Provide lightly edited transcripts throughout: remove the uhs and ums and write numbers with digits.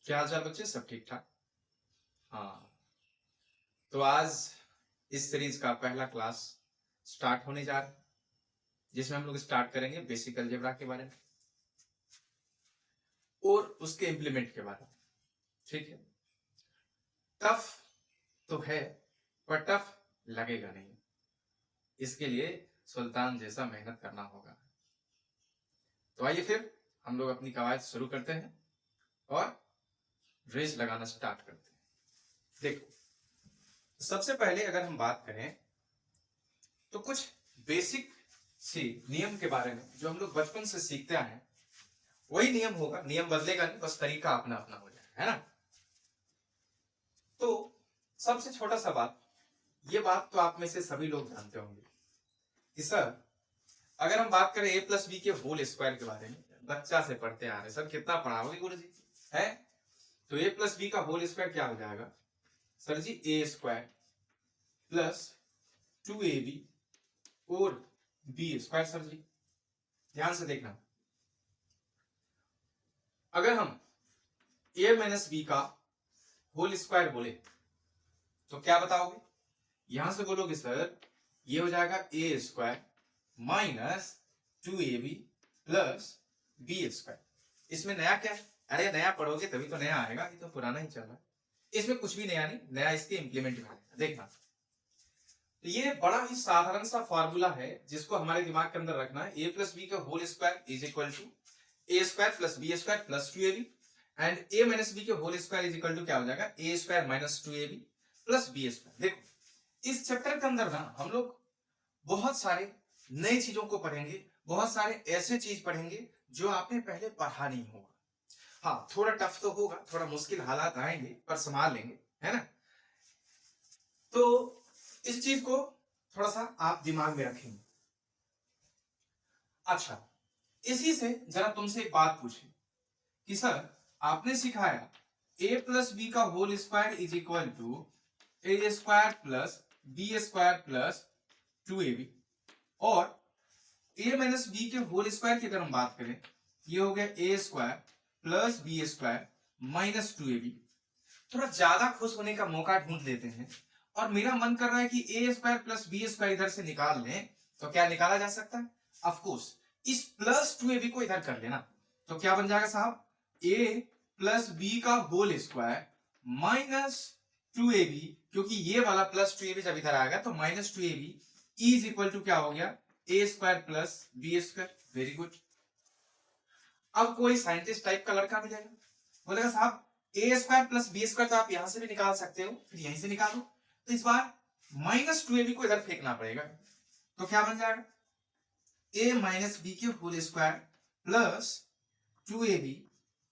क्या हाल चाल बच्चे, सब ठीक ठाक। हाँ, तो आज इस सीरीज का पहला क्लास स्टार्ट होने जा रहा है, जिसमें हम लोग स्टार्ट करेंगे बेसिक अलजेब्रा के बारे में और उसके इम्प्लीमेंट के बारे में। ठीक है, टफ तो है पर टफ लगेगा नहीं। इसके लिए सुल्तान जैसा मेहनत करना होगा। तो आइए फिर हम लोग अपनी कवायद शुरू करते हैं और रेस लगाना स्टार्ट करते हैं। देखो, सबसे पहले अगर हम बात करें तो कुछ बेसिक सी नियम के बारे में जो हम लोग बचपन से सीखते आए हैं, वही नियम होगा। नियम बदलेगा नहीं, बस तरीका अपना अपना हो जाएगा, है ना। तो सबसे छोटा सा बात, ये बात तो आप में से सभी लोग जानते होंगे कि सर, अगर हम बात करें ए प्लस बी के होल स्क्वायर के बारे में, बच्चा से पढ़ते आ रहे, सर कितना पढ़ाओगे गुरु जी है। तो ए प्लस बी का होल स्क्वायर क्या हो जाएगा सर जी? ए स्क्वायर प्लस 2ab और बी स्क्वायर। सर जी ध्यान से देखना, अगर हम a माइनस बी का होल स्क्वायर बोले तो क्या बताओगे? यहां से बोलोगे सर ये हो जाएगा A square minus 2ab plus B square. इसमें नया क्या है? अरे नया पढ़ोगे तभी तो नया आएगा, ये तो पुराना ही चल रहा है। इसमें कुछ भी नया नहीं, नया इसके इंप्लीमेंट में आएगा। देखना, तो ये बड़ा ही साधारण सा फॉर्मूला है जिसको हमारे दिमाग के अंदर रखना है। ए प्लस बी का whole square is equal to A square plus B square plus 2ab and A minus B के whole square is equal to क्या हो जाएगा? A square minus 2ab plus B square. देखो, इस chapter के अंदर ना हम लोग बहुत सारे नई चीजों को पढ़ेंगे, बहुत सारे ऐसे चीज पढ़ेंगे जो आपने पहले पढ़ा नहीं होगा। हाँ, थोड़ा टफ तो होगा, थोड़ा मुश्किल हालात आएंगे, पर संभाल लेंगे, है ना। तो इस चीज को थोड़ा सा आप दिमाग में रखेंगे। अच्छा, इसी से जरा तुमसे एक बात पूछे कि सर, आपने सिखाया a प्लस बी का whole square is equal to A square plus B square plus 2ab और a माइनस बी के होल स्क्वायर की अगर हम बात करें, ये हो गया A square plus B square minus 2ab। थोड़ा ज्यादा खुश होने का मौका ढूंढ लेते हैं और मेरा मन कर रहा है कि ए स्क्वायर प्लस बी स्क्वायर इधर से निकाल लें, तो क्या निकाला जा सकता है? ऑफ कोर्स, इस प्लस 2ab को इधर कर लेना, तो क्या बन जाएगा साहब? ए प्लस बी का होल स्क्वायर माइनस 2ab, क्योंकि ये वाला प्लस 2ab जब इधर आएगा तो minus 2ab is equal to क्या हो गया? A square plus B square. Very good. अब कोई साइंटिस्ट टाइप का लड़का मिलेगा, बोलेगा साहब A square plus B square तो आप यहां से भी निकाल सकते हो, फिर यहीं से निकालो। तो इस बार माइनस 2ab को इधर फेंकना पड़ेगा, तो क्या बन जाएगा? ए माइनस बी के whole square plus 2ab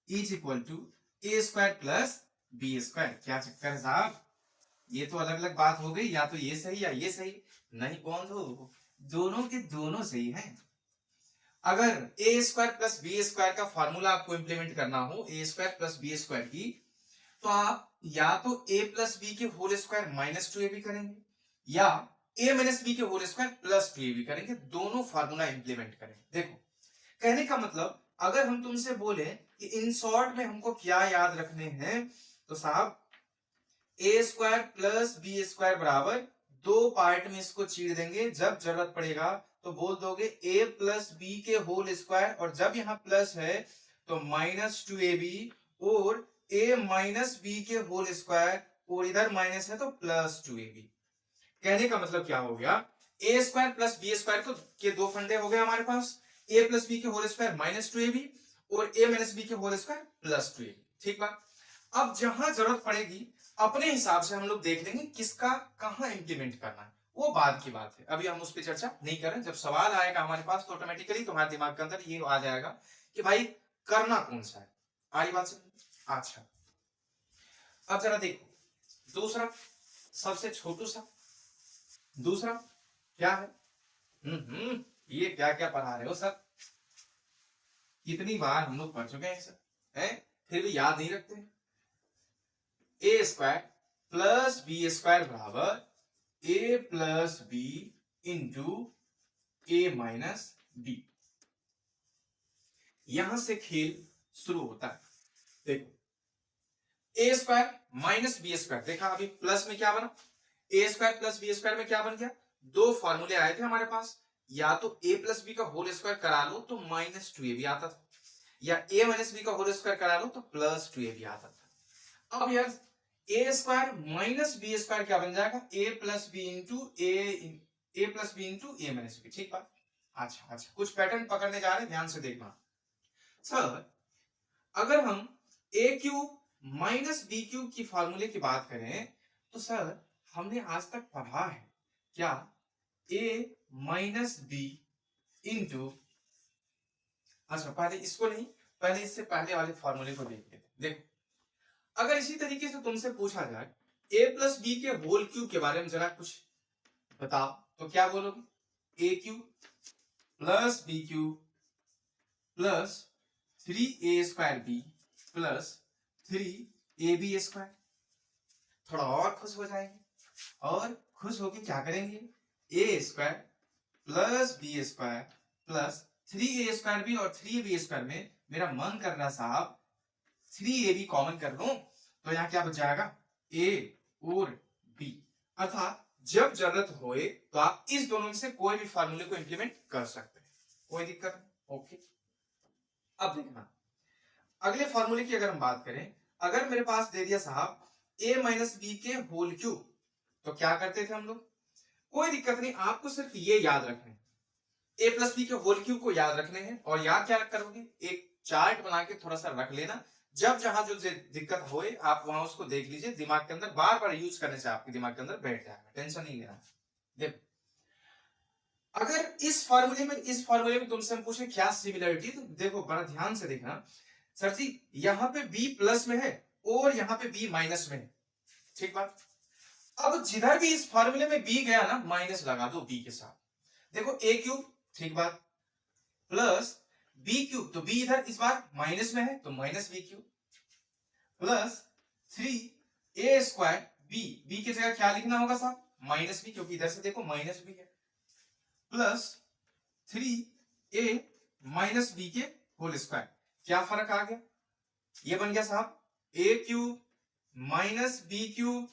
is equal to A square plus B square. क्या चक्कर है साहब? ये तो अलग अलग बात हो गई, या तो ये सही या ये सही। नहीं बंधु, दोनों के दोनों सही हैं। अगर ए स्क्वायर प्लस बी स्क्वायर का फॉर्मूला आपको इंप्लीमेंट करना हो, ए स्क्वायर प्लस बी स्क्वायर की, तो आप या तो ए प्लस बी के होल स्क्वायर माइनस 2ab करेंगे या ए माइनस बी के होल स्क्वायर प्लस 2ab करेंगे, दोनों फार्मूला इंप्लीमेंट करेंगे। देखो, कहने का मतलब, अगर हम तुमसे बोले कि इन शॉर्ट में हमको क्या याद रखने हैं, तो साहब A square plus B square बराबर दो पार्ट में इसको चीर देंगे। जब जरूरत पड़ेगा तो बोल दोगे ए प्लस बी के होल स्क्वायर, और जब यहां प्लस है तो माइनस 2ab, और ए माइनस बी के होल स्क्वायर, और इधर माइनस है तो प्लस 2ab। कहने का मतलब क्या हो गया? A square plus B square के दो फंडे हो गए हमारे पास, ए प्लस बी के होल स्क्वायर माइनस 2ab और ए माइनस बी के होल स्क्वायर प्लस 2ab। ठीक बात। अब जहां जरूरत पड़ेगी अपने हिसाब से हम लोग देख लेंगे किसका कहां इंप्लीमेंट करना है, वो बाद की बात है, अभी हम उस पर चर्चा नहीं करें। जब सवाल आएगा हमारे पास तो ऑटोमेटिकली तुम्हारे दिमाग के अंदर ये आ जाएगा कि भाई करना कौन सा है। आरी बात समझ? अच्छा, अब जरा देखो दूसरा, सबसे छोटू सा दूसरा क्या है? ये क्या क्या पढ़ा रहे हो सर? कितनी बार हम लोग पढ़ चुके हैं सर, हैं? फिर भी याद नहीं रखते। ए स्क्वायर प्लस बी स्क्वायर बराबर A plus B into A minus B. यहां से खेल शुरू होता है। देखो, A square minus b square, देखा अभी प्लस में क्या बना, ए स्क्वायर प्लस बी स्क्वायर में क्या बन गया, दो फॉर्मूले आए थे हमारे पास, या तो ए प्लस बी का होल स्क्वायर करा लो तो माइनस टू ए भी आता था, या ए माइनस बी का होल स्क्वायर करा लो तो प्लस टू ए भी आता था। अब यार ए स्क्वायर माइनस बी स्क्वायर क्या बन जाएगा, ए plus B into A plus B into A minus B, ठीक बात। अच्छा अच्छा, कुछ पैटर्न पकड़ने जा रहे हैं, ध्यान से देखना सर। अगर हम ए क्यूब माइनस बी क्यूब की फार्मूले की बात करें तो सर हमने आज तक पढ़ा है क्या, ए माइनस बी इंटू, अच्छा पहले इसको नहीं, पहले इससे पहले वाले फॉर्मूले को देख लेते। देखो अगर इसी तरीके से तुमसे पूछा जाए ए प्लस बी के होल क्यूब के बारे में जरा कुछ बताओ तो क्या बोलोगे, A cube plus B cube plus 3a square B plus 3ab square. थोड़ा और खुश हो जाएंगे, और खुश होके क्या करेंगे, A square plus B square plus 3a square B और 3ab स्क्वायर में मेरा मन कर रहा साहब 3ab कॉमन कर लूं तो यहाँ क्या बच जाएगा, a और b, अर्थात जब जरूरत होए तो आप इस दोनों में से कोई भी फार्मूले को इंप्लीमेंट कर सकते हैं, कोई दिक्कत नहीं। ओके, अब देखना अगले फॉर्मूले की अगर हम बात करें, अगर मेरे पास दे दिया साहब a माइनस बी के होल क्यूब, तो क्या करते थे हम लोग, कोई दिक्कत नहीं, आपको सिर्फ ये याद रखना है, a प्लस बी के होल क्यूब को याद रखने हैं, और याद क्या करोगे, एक चार्ट बना के थोड़ा सा रख लेना, जब जहां जो दिक्कत होए आप वहां उसको देख लीजिए, दिमाग के अंदर बार बार यूज करने से आपके दिमाग के अंदर बैठ जाएगा, टेंशन नहीं लेना। देखो अगर इस फॉर्मूले में तुमसे हम पूछे क्या सिमिलरिटी, तो देखो बड़ा ध्यान से देखना सर जी, यहां पे b प्लस में है और यहां पे b माइनस में है, ठीक बात। अब जिधर भी इस फॉर्मूले में b गया ना, माइनस लगा दो b के साथ, देखो a क्यूब, ठीक बात, प्लस b क्यूब, तो b इधर इस बार माइनस में है तो minus b cube, plus 3a square b की जगह क्या लिखना होगा साहब, माइनस b, क्योंकि इधर से देखो माइनस b है, प्लस 3a माइनस b के होल स्क्वायर, क्या फर्क आ गया, ये बन गया साहब a cube minus b cube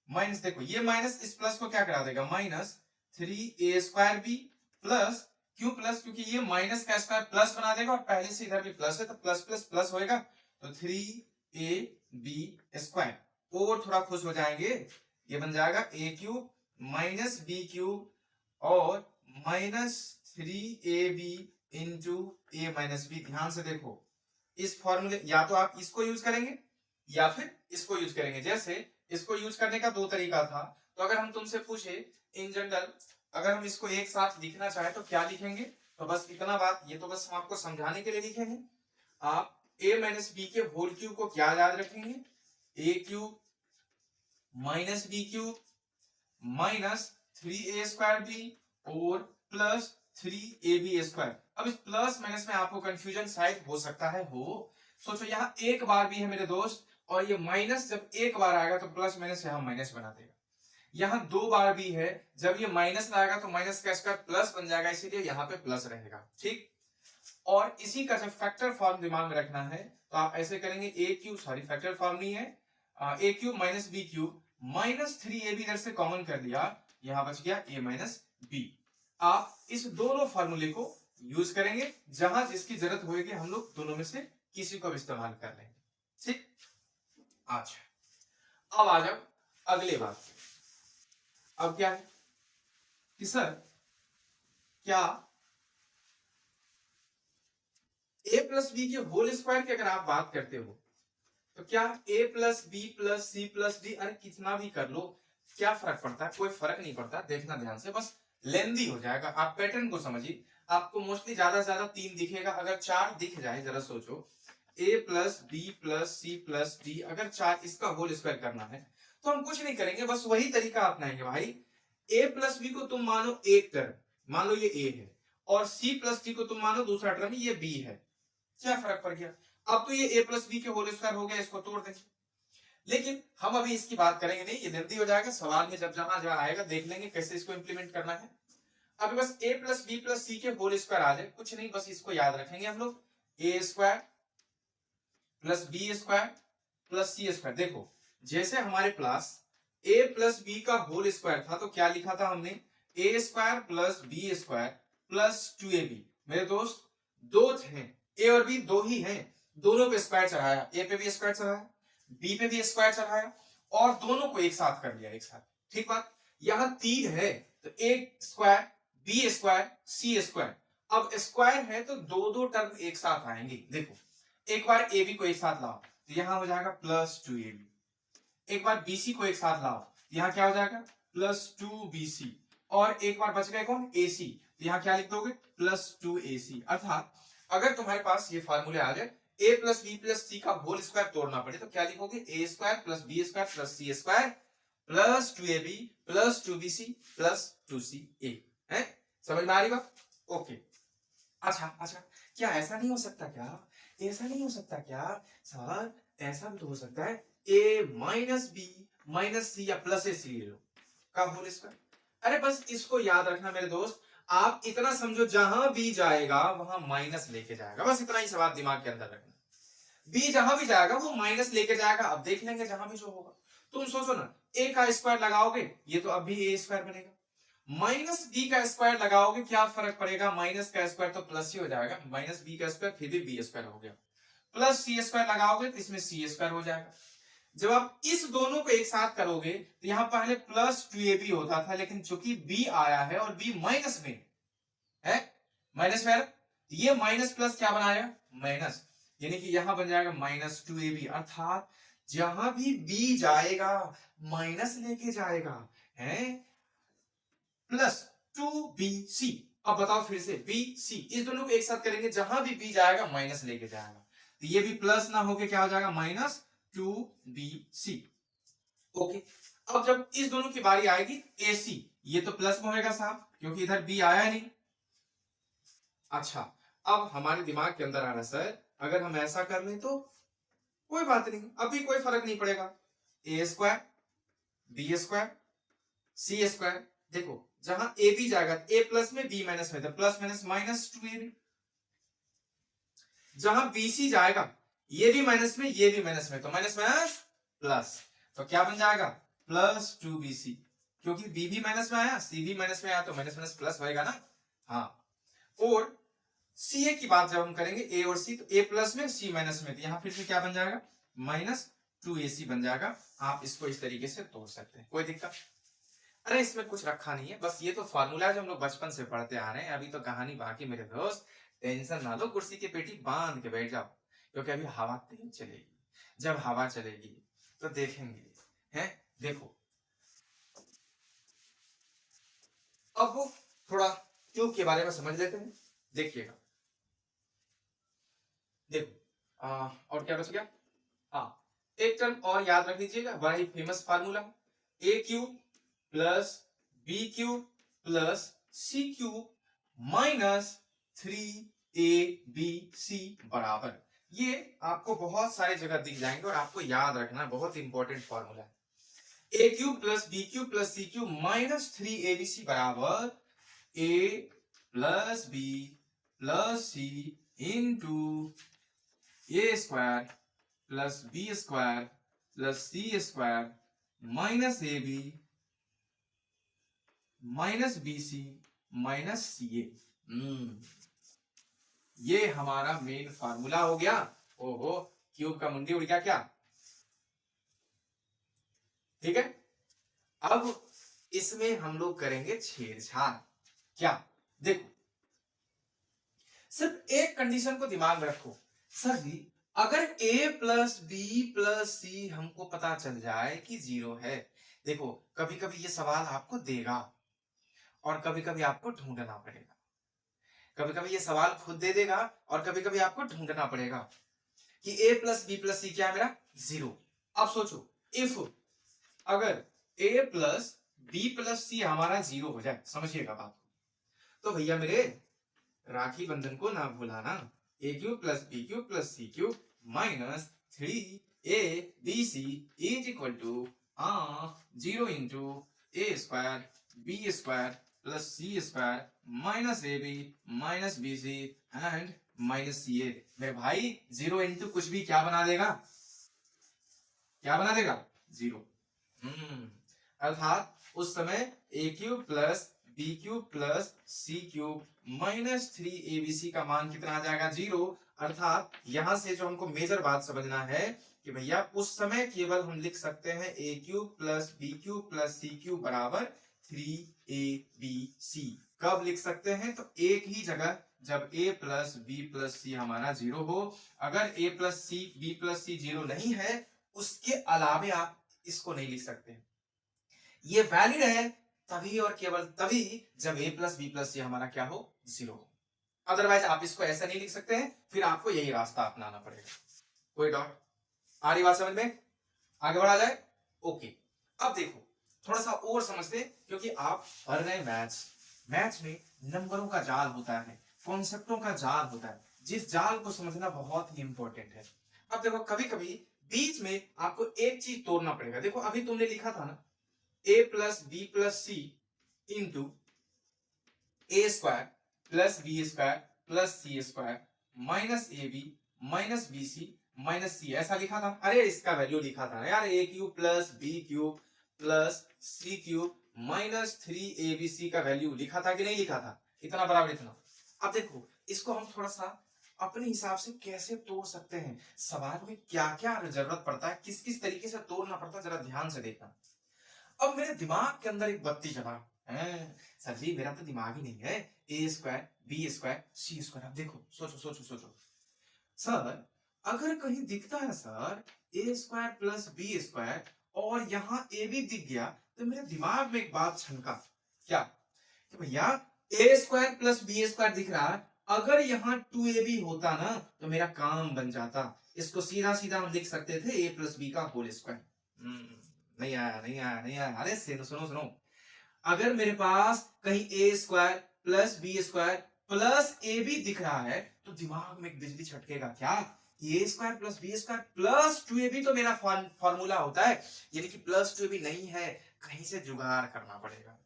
minus, देखो ये माइनस इस प्लस को क्या करा देगा, minus 3a square b plus क्यों प्लस, क्योंकि ये माइनस का स्क्वायर प्लस बना देगा, और पहले से इधर भी प्लस है तो प्लस प्लस प्लस होएगा, तो 3ab स्क्वायर, और थोड़ा खुश हो जाएंगे, ये बन जाएगा a cube minus b cube और minus 3ab into a minus B. ध्यान से देखो इस फॉर्मूले, या तो आप इसको यूज करेंगे या फिर इसको यूज करेंगे, जैसे इसको यूज करने का दो तरीका था, तो अगर हम तुमसे पूछे इन जनरल, अगर हम इसको एक साथ लिखना चाहे तो क्या लिखेंगे, तो बस इतना बात, ये तो बस हम आपको समझाने के लिए लिखेंगे, आप a माइनस बी के होल क्यूब को क्या याद रखेंगे, a cube minus B cube minus 3a square B और प्लस 3ab स्क्वायर। अब इस प्लस माइनस में आपको कंफ्यूजन शायद हो सकता है, हो सोचो यहाँ एक बार भी है मेरे दोस्त, और ये माइनस जब एक बार आएगा तो प्लस माइनस यहाँ माइनस बना देगा, यहाँ दो बार भी है, जब ये माइनस आएगा तो माइनस का स्क्वायर प्लस बन जाएगा, इसीलिए यहाँ पे प्लस रहेगा, ठीक। और इसी का जब फैक्टर फॉर्म दिमाग में रखना है तो आप ऐसे करेंगे, A cube, sorry factor form नहीं है, ए cube minus B cube minus 3ab इधर से कॉमन कर लिया, यहां बच गया a माइनस बी। आप इस दोनों फॉर्मूले को यूज करेंगे, जहां जिसकी जरूरत होगी हम लोग दोनों में से किसी को भी इस्तेमाल कर लेंगे, ठीक। अच्छा अब आ जाओ अगले बात, अब क्या है कि सर क्या a प्लस बी के होल स्क्वायर की अगर आप बात करते हो तो क्या a plus B plus c plus d, अरे कितना भी कर लो क्या फर्क पड़ता है, कोई फर्क नहीं पड़ता, देखना ध्यान से, बस लेंदी हो जाएगा, आप पैटर्न को समझिए, आपको मोस्टली ज्यादा से ज्यादा 3 दिखेगा, अगर 4 दिख जाए, जरा सोचो a plus B plus c plus d, अगर 4 इसका होल स्क्वायर करना है तो हम कुछ नहीं करेंगे, बस वही तरीका अपनाएंगे भाई, a प्लस बी को तुम मानो एक टर्म, मान लो ये a है, और c प्लस डी को तुम मानो दूसरा टर्म ये b है, क्या फर्क पड़ गया, अब तो ये a प्लस बी के होल स्क्वायर हो गया, इसको तोड़ देंगे, लेकिन हम अभी इसकी बात करेंगे नहीं, ये जल्दी हो जाएगा, सवाल में जब जहां जहां आएगा देख लेंगे कैसे इसको इंप्लीमेंट करना है। अभी बस a प्लस बी प्लस सी के होल स्क्वायर आ जाए, कुछ नहीं, बस इसको याद रखेंगे हम लोग, a square plus B square plus C square. देखो जैसे हमारे पास ए प्लस बी का होल स्क्वायर था तो क्या लिखा था हमने, A square plus B square plus 2ab। मेरे दोस्त दो हैं, ए और बी दो ही हैं, दोनों पे स्क्वायर चढ़ाया, ए पे भी स्क्वायर चढ़ाया, बी पे भी स्क्वायर चढ़ाया और दोनों को एक साथ कर लिया एक साथ। ठीक बात। यहां 3 है तो A square B square C square. अब स्क्वायर है तो दो दो टर्म एक साथ आएंगे। देखो एक बार ए बी को एक साथ लाओ तो यहां हो जाएगा प्लस 2ab। एक बार बीसी को एक साथ लाओ यहां क्या हो जाएगा प्लस 2bc। और एक बार बच गए कौन, एसी, तो यहां क्या लिख दोगे प्लस 2ac। अर्थात अगर तुम्हारे पास ये फार्मूले आ जाए a plus B plus C का होल स्क्वायर तोड़ना पड़े तो क्या लिखोगे, A square plus B square plus C square plus 2ab plus 2bc plus 2ca है। समझ में आ रही बात? ओके। अच्छा क्या ऐसा नहीं हो सकता क्या, ऐसा नहीं हो सकता क्या सर, ऐसा भी तो हो सकता है a माइनस बी माइनस सी या प्लस ए सी ले लो का होल स्क्वायर। अरे बस इसको याद रखना मेरे दोस्त, आप इतना समझो जहां भी जाएगा वहां माइनस लेके जाएगा, बस इतना ही सवाल दिमाग के अंदर रखना। बी जहां भी जाएगा वो माइनस लेके जाएगा। अब देख लेंगे जहां भी जो होगा। तुम सोचो ना, ए का स्क्वायर लगाओगे ये तो अभी ए स्क्वायर बनेगा, माइनस बी का स्क्वायर लगाओगे क्या फर्क पड़ेगा, माइनस का स्क्वायर तो प्लस ही हो जाएगा, माइनस बी का स्क्वायर फिर भी बी स्क्वायर हो गया, प्लस सी स्क्वायर लगाओगे तो इसमें सी स्क्वायर हो जाएगा। जब आप इस दोनों को एक साथ करोगे तो यहां पहले प्लस 2ab होता था, लेकिन चूंकि b आया है और b माइनस में है, माइनस में ये माइनस प्लस क्या बनाएगा माइनस, यानी कि यहां बन जाएगा माइनस 2ab। अर्थात जहां भी b जाएगा माइनस लेके जाएगा है, प्लस 2bc। अब बताओ फिर से bc, इस दोनों को एक साथ करेंगे जहां भी b जाएगा माइनस लेके जाएगा, तो ये भी प्लस ना होके क्या हो जाएगा माइनस 2bc। ओके। अब जब इस दोनों की बारी आएगी ac, ये तो प्लस में होएगा साहब क्योंकि इधर b आया नहीं। अच्छा अब हमारे दिमाग के अंदर आ रहा सर अगर हम ऐसा कर लें तो कोई बात नहीं, अभी कोई फर्क नहीं पड़ेगा, ए स्क्वायर बी स्क्वायर सी स्क्वायर। देखो जहां ए बी जाएगा ए प्लस में बी माइनस में, तो प्लस माइनस माइनस 2ab। जहां बी सी जाएगा ये भी माइनस में ये भी माइनस में, तो माइनस माइनस प्लस, तो क्या बन जाएगा प्लस 2bc। क्योंकि बी भी माइनस में आया सी भी माइनस में आया तो माइनस माइनस प्लस होएगा ना। हाँ, और सी ए की बात जब हम करेंगे ए और सी, तो ए प्लस में सी माइनस में, तो यहां फिर से क्या बन जाएगा माइनस 2ac बन जाएगा। आप इसको इस तरीके से तोड़ सकते हैं, कोई दिक्कत। अरे इसमें कुछ रखा नहीं है, बस ये तो फॉर्मूला जो हम लोग बचपन से पढ़ते आ रहे हैं, अभी तो कहानी बाकी मेरे दोस्त। टेंशन ना लो, कुर्सी की पेटी बांध के बैठ जाओ क्योंकि अभी हवा तेज चलेगी। जब हवा चलेगी तो देखेंगे हैं। देखो अब वो थोड़ा ट्यूब के बारे में समझ लेते हैं। देखिएगा, देखो और क्या बच गया, हाँ एक टर्म और याद रख लीजिएगा, बड़ा ही famous formula, A cube plus B cube plus C cube minus 3abc बराबर। ये आपको बहुत सारी जगह दिख जाएंगे और आपको याद रखना, बहुत इंपॉर्टेंट फॉर्मूला है। ए cube plus B cube plus C cube minus 3abc बराबर A plus B plus C into A square plus B square plus C square minus A B minus B C minus C A. ये हमारा main formula हो गया। ओहो, cube का मुंडी उड़ गया क्या? ठीक है, अब इसमें हम लोग करेंगे छेड़छाड़। क्या? देखो सिर्फ एक कंडीशन को दिमाग में रखो, सर जी अगर a प्लस बी प्लस सी हमको पता चल जाए कि 0 है। देखो कभी कभी ये सवाल आपको देगा और कभी कभी आपको ढूंढना पड़ेगा, कभी कभी ये सवाल खुद दे देगा और कभी कभी आपको ढूंढना पड़ेगा कि a प्लस बी प्लस सी क्या है मेरा 0। अब सोचो इफ अगर a plus B plus C हमारा 0 हो जाए, समझिएगा बात को, तो भैया मेरे राखी बंधन को ना भूलाना, A cube plus B cube plus C cube minus 3abc is equal to 0 into A square B square plus C square minus A B minus B C and minus C A. मेरे भाई 0 into कुछ भी क्या बना देगा, क्या बना देगा? 0। अर्थात उस समय A cube plus B cube plus C cube minus 3abc का मान कितना आ जाएगा? 0। अर्थात यहां से जो हमको मेजर बात समझना है कि भैया उस समय केवल हम लिख सकते हैं A cube plus B cube plus C cube बराबर 3abc। कब लिख सकते हैं? तो एक ही जगह, जब a plus B plus C हमारा 0 हो। अगर a plus C B plus C 0 नहीं है, उसके अलावे आप इसको नहीं लिख सकते। ये वैलिड है तभी और केवल तभी जब a plus B plus C हमारा क्या हो? 0 हो। अदरवाइज आप इसको ऐसा नहीं लिख सकते हैं, फिर आपको यही रास्ता अपनाना पड़ेगा। कोई डाउट? आ रही बात समझ में? आगे बढ़ा जाए? ओके। अब देखो थोड़ा सा और समझते, क्योंकि आप पढ़ रहे मैथ्स में नंबरों का जाल होता है, कॉन्सेप्टों का जाल होता है, जिस जाल को समझना बहुत ही इंपॉर्टेंट है। अब देखो कभी कभी बीच में आपको एक चीज तोड़ना पड़ेगा। देखो अभी तुमने लिखा था ना a plus B plus C into A square plus B square plus C square minus A B minus B C minus C, ऐसा लिखा था। अरे इसका वैल्यू लिखा था ना यार, A cube plus B cube plus C cube minus 3abc का वैल्यू लिखा था कि नहीं लिखा था? इतना बराबर इतना। अब देखो इसको हम थोड़ा सा अपने हिसाब से कैसे तोड़ सकते हैं, सवाल में क्या क्या जरूरत पड़ता है, किस किस तरीके से तोड़ना पड़ता है, जरा ध्यान से देखना। अब मेरे दिमाग के अंदर एक बत्ती जला है, सर जी मेरा तो दिमाग ही नहीं है, A square B square C square. अब देखो सोचो सोचो सोचो सर, अगर कहीं दिखता है सर ए स्क्वायर प्लस बी स्क्वायर और यहाँ ए भी दिख गया, तो मेरे दिमाग में एक बात छनका, क्या कि भैया ए स्क्वायर प्लस बी स्क्वायर दिख रहा है, अगर यहाँ 2ab होता ना तो मेरा काम बन जाता। इसको सीधा सीधा हम लिख सकते थे a प्लस बी का होल स्क्वायर। नहीं आया नहीं आया नहीं आया। अरे सुनो सुनो सुनो, अगर मेरे पास कहीं A square plus B square plus A B दिख रहा है, तो दिमाग में एक बिजली छटकेगा, क्या A square plus B square plus 2ab तो मेरा फॉर्मूला होता है, यानी कि प्लस 2ab नहीं है, कहीं से जुगाड़ करना पड़ेगा।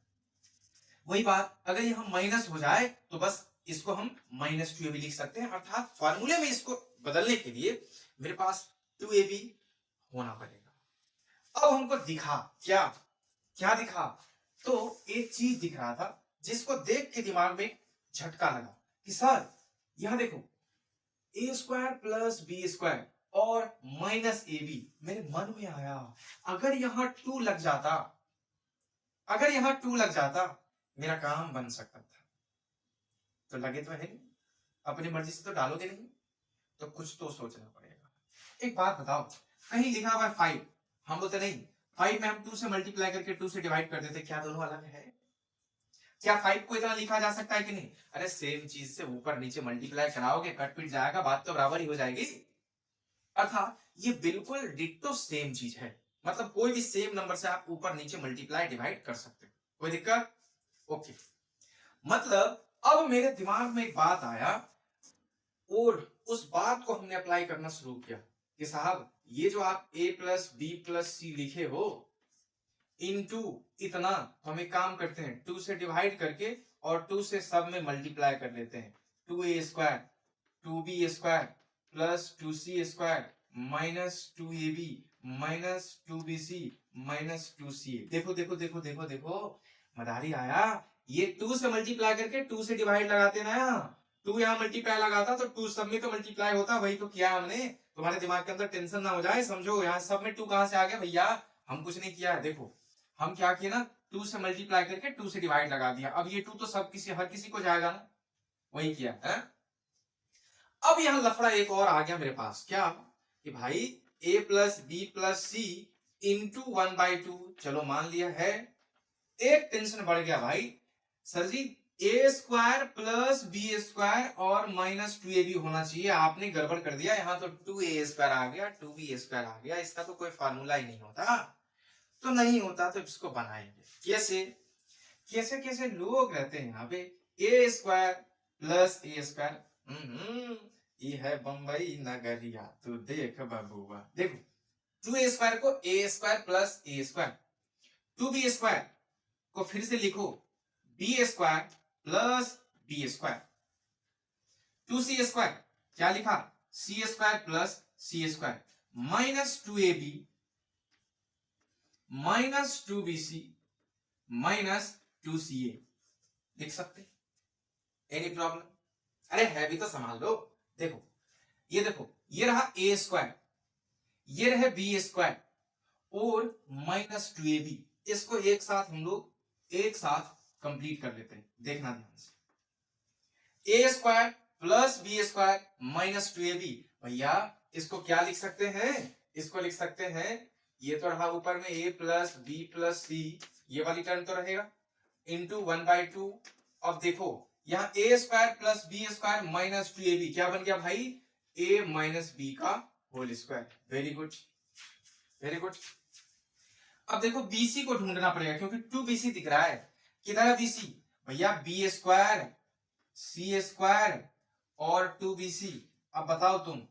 वही बात अगर यहाँ माइनस हो जाए तो बस इसको हम माइनस 2ab लिख सकते हैं, अर्थात फॉर्मूले में इसको बदलने के लिए मेरे पास 2ab होना पड़ेगा। अब हमको दिखा क्या क्या दिखा? तो एक चीज दिख रहा था जिसको देख के दिमाग में झटका लगा कि सर यहां देखो A square plus B square और माइनस ए बी। मेरे मन में आया अगर यहां 2 लग जाता, अगर यहां 2 लग जाता मेरा काम बन सकता था। तो लगे तो है नहीं, अपनी मर्जी से तो डालोगे नहीं, तो कुछ तो सोचना पड़ेगा। एक बात बताओ, कहीं लिखा हुआ है 5, हम बोलते नहीं 5 में हम 2 से मल्टीप्लाई करके 2 से डिवाइड कर देते, क्या दोनों अलग है? क्या 5 को इतना लिखा जा सकता है कि नहीं? अरे सेम चीज से ऊपर नीचे मल्टीप्लाई कराओगे कट पिट जाएगा, बात तो बराबर ही हो जाएगी। अर्थात ये बिल्कुल डिट्टो सेम चीज है, मतलब कोई भी सेम नंबर से आप ऊपर नीचे मल्टीप्लाई डिवाइड कर सकते हो, कोई दिक्कत? ओके। मतलब अब मेरे दिमाग में एक बात आया और उस बात को हमने अप्लाई करना शुरू किया कि साहब ये जो आप a प्लस बी प्लस सी लिखे हो इनटू इतना, तो हम एक काम करते हैं 2 से डिवाइड करके और 2 से सब में मल्टीप्लाई कर लेते हैं। 2a square 2b square plus 2c square minus 2ab minus 2bc minus 2ca। देखो देखो देखो देखो देखो मदारी आया, ये 2 से मल्टीप्लाई करके 2 से डिवाइड लगाते ना, 2 यहाँ मल्टीप्लाई लगाता तो 2 सब में तो मल्टीप्लाई होता, वही तो किया हमने। तुम्हारे दिमाग के अंदर टेंशन ना हो जाए, समझो यहाँ सब में 2 कहां से आ गया भैया, हम कुछ नहीं किया है। देखो हम क्या किए ना, 2 से मल्टीप्लाई करके 2 से डिवाइड लगा दिया, अब ये 2 तो सब किसी हर किसी को जाएगा ना, वही किया है। अब यहाँ लफड़ा एक और आ गया मेरे पास, क्या कि भाई a plus B plus C into 1/2, चलो मान लिया है। एक टेंशन बढ़ गया भाई, सर जी ए स्क्वायर प्लस बी स्क्वायर और माइनस 2ab होना चाहिए, आपने गड़बड़ कर दिया, यहाँ तो 2a स्क्वायर आ गया 2b स्क्वायर आ गया, इसका तो कोई फार्मूला ही नहीं होता। तो नहीं होता तो इसको बनाएंगे कैसे? कैसे कैसे लोग रहते हैं यहाँ पे, ए स्क्वायर प्लस ए स्क्वायर, ये है बंबई नगरिया, तू देख बबुआ। देखो 2a स्क्वायर को A square plus A square, 2b square को फिर से लिखो B square plus B square, 2c square क्या लिखा C square plus C square minus 2ab minus 2bc minus 2ca लिख सकते? Any problem? अरे है भी तो संभाल लो। देखो ये रहा ए स्क्वायर, ये रहे बी स्क्वायर और माइनस 2ab। इसको एक साथ हम लोग एक साथ कंप्लीट कर लेते हैं। देखना ध्यान से, A square plus B square minus 2ab। भैया इसको क्या लिख सकते हैं? इसको लिख सकते हैं, ये तो रहा ऊपर में a प्लस बी प्लस सी, ये वाली टर्म तो रहेगा, इंटू 1/2। अब देखो यहाँ A square plus B square minus 2ab क्या बन गया भाई? a माइनस बी का whole square. Very good, very good. अब देखो BC को ढूंढना पड़ेगा क्योंकि 2BC दिख रहा है। किधर है BC? भैया बी स्क्वायर सी स्क्वायर और 2BC। अब बताओ तुम,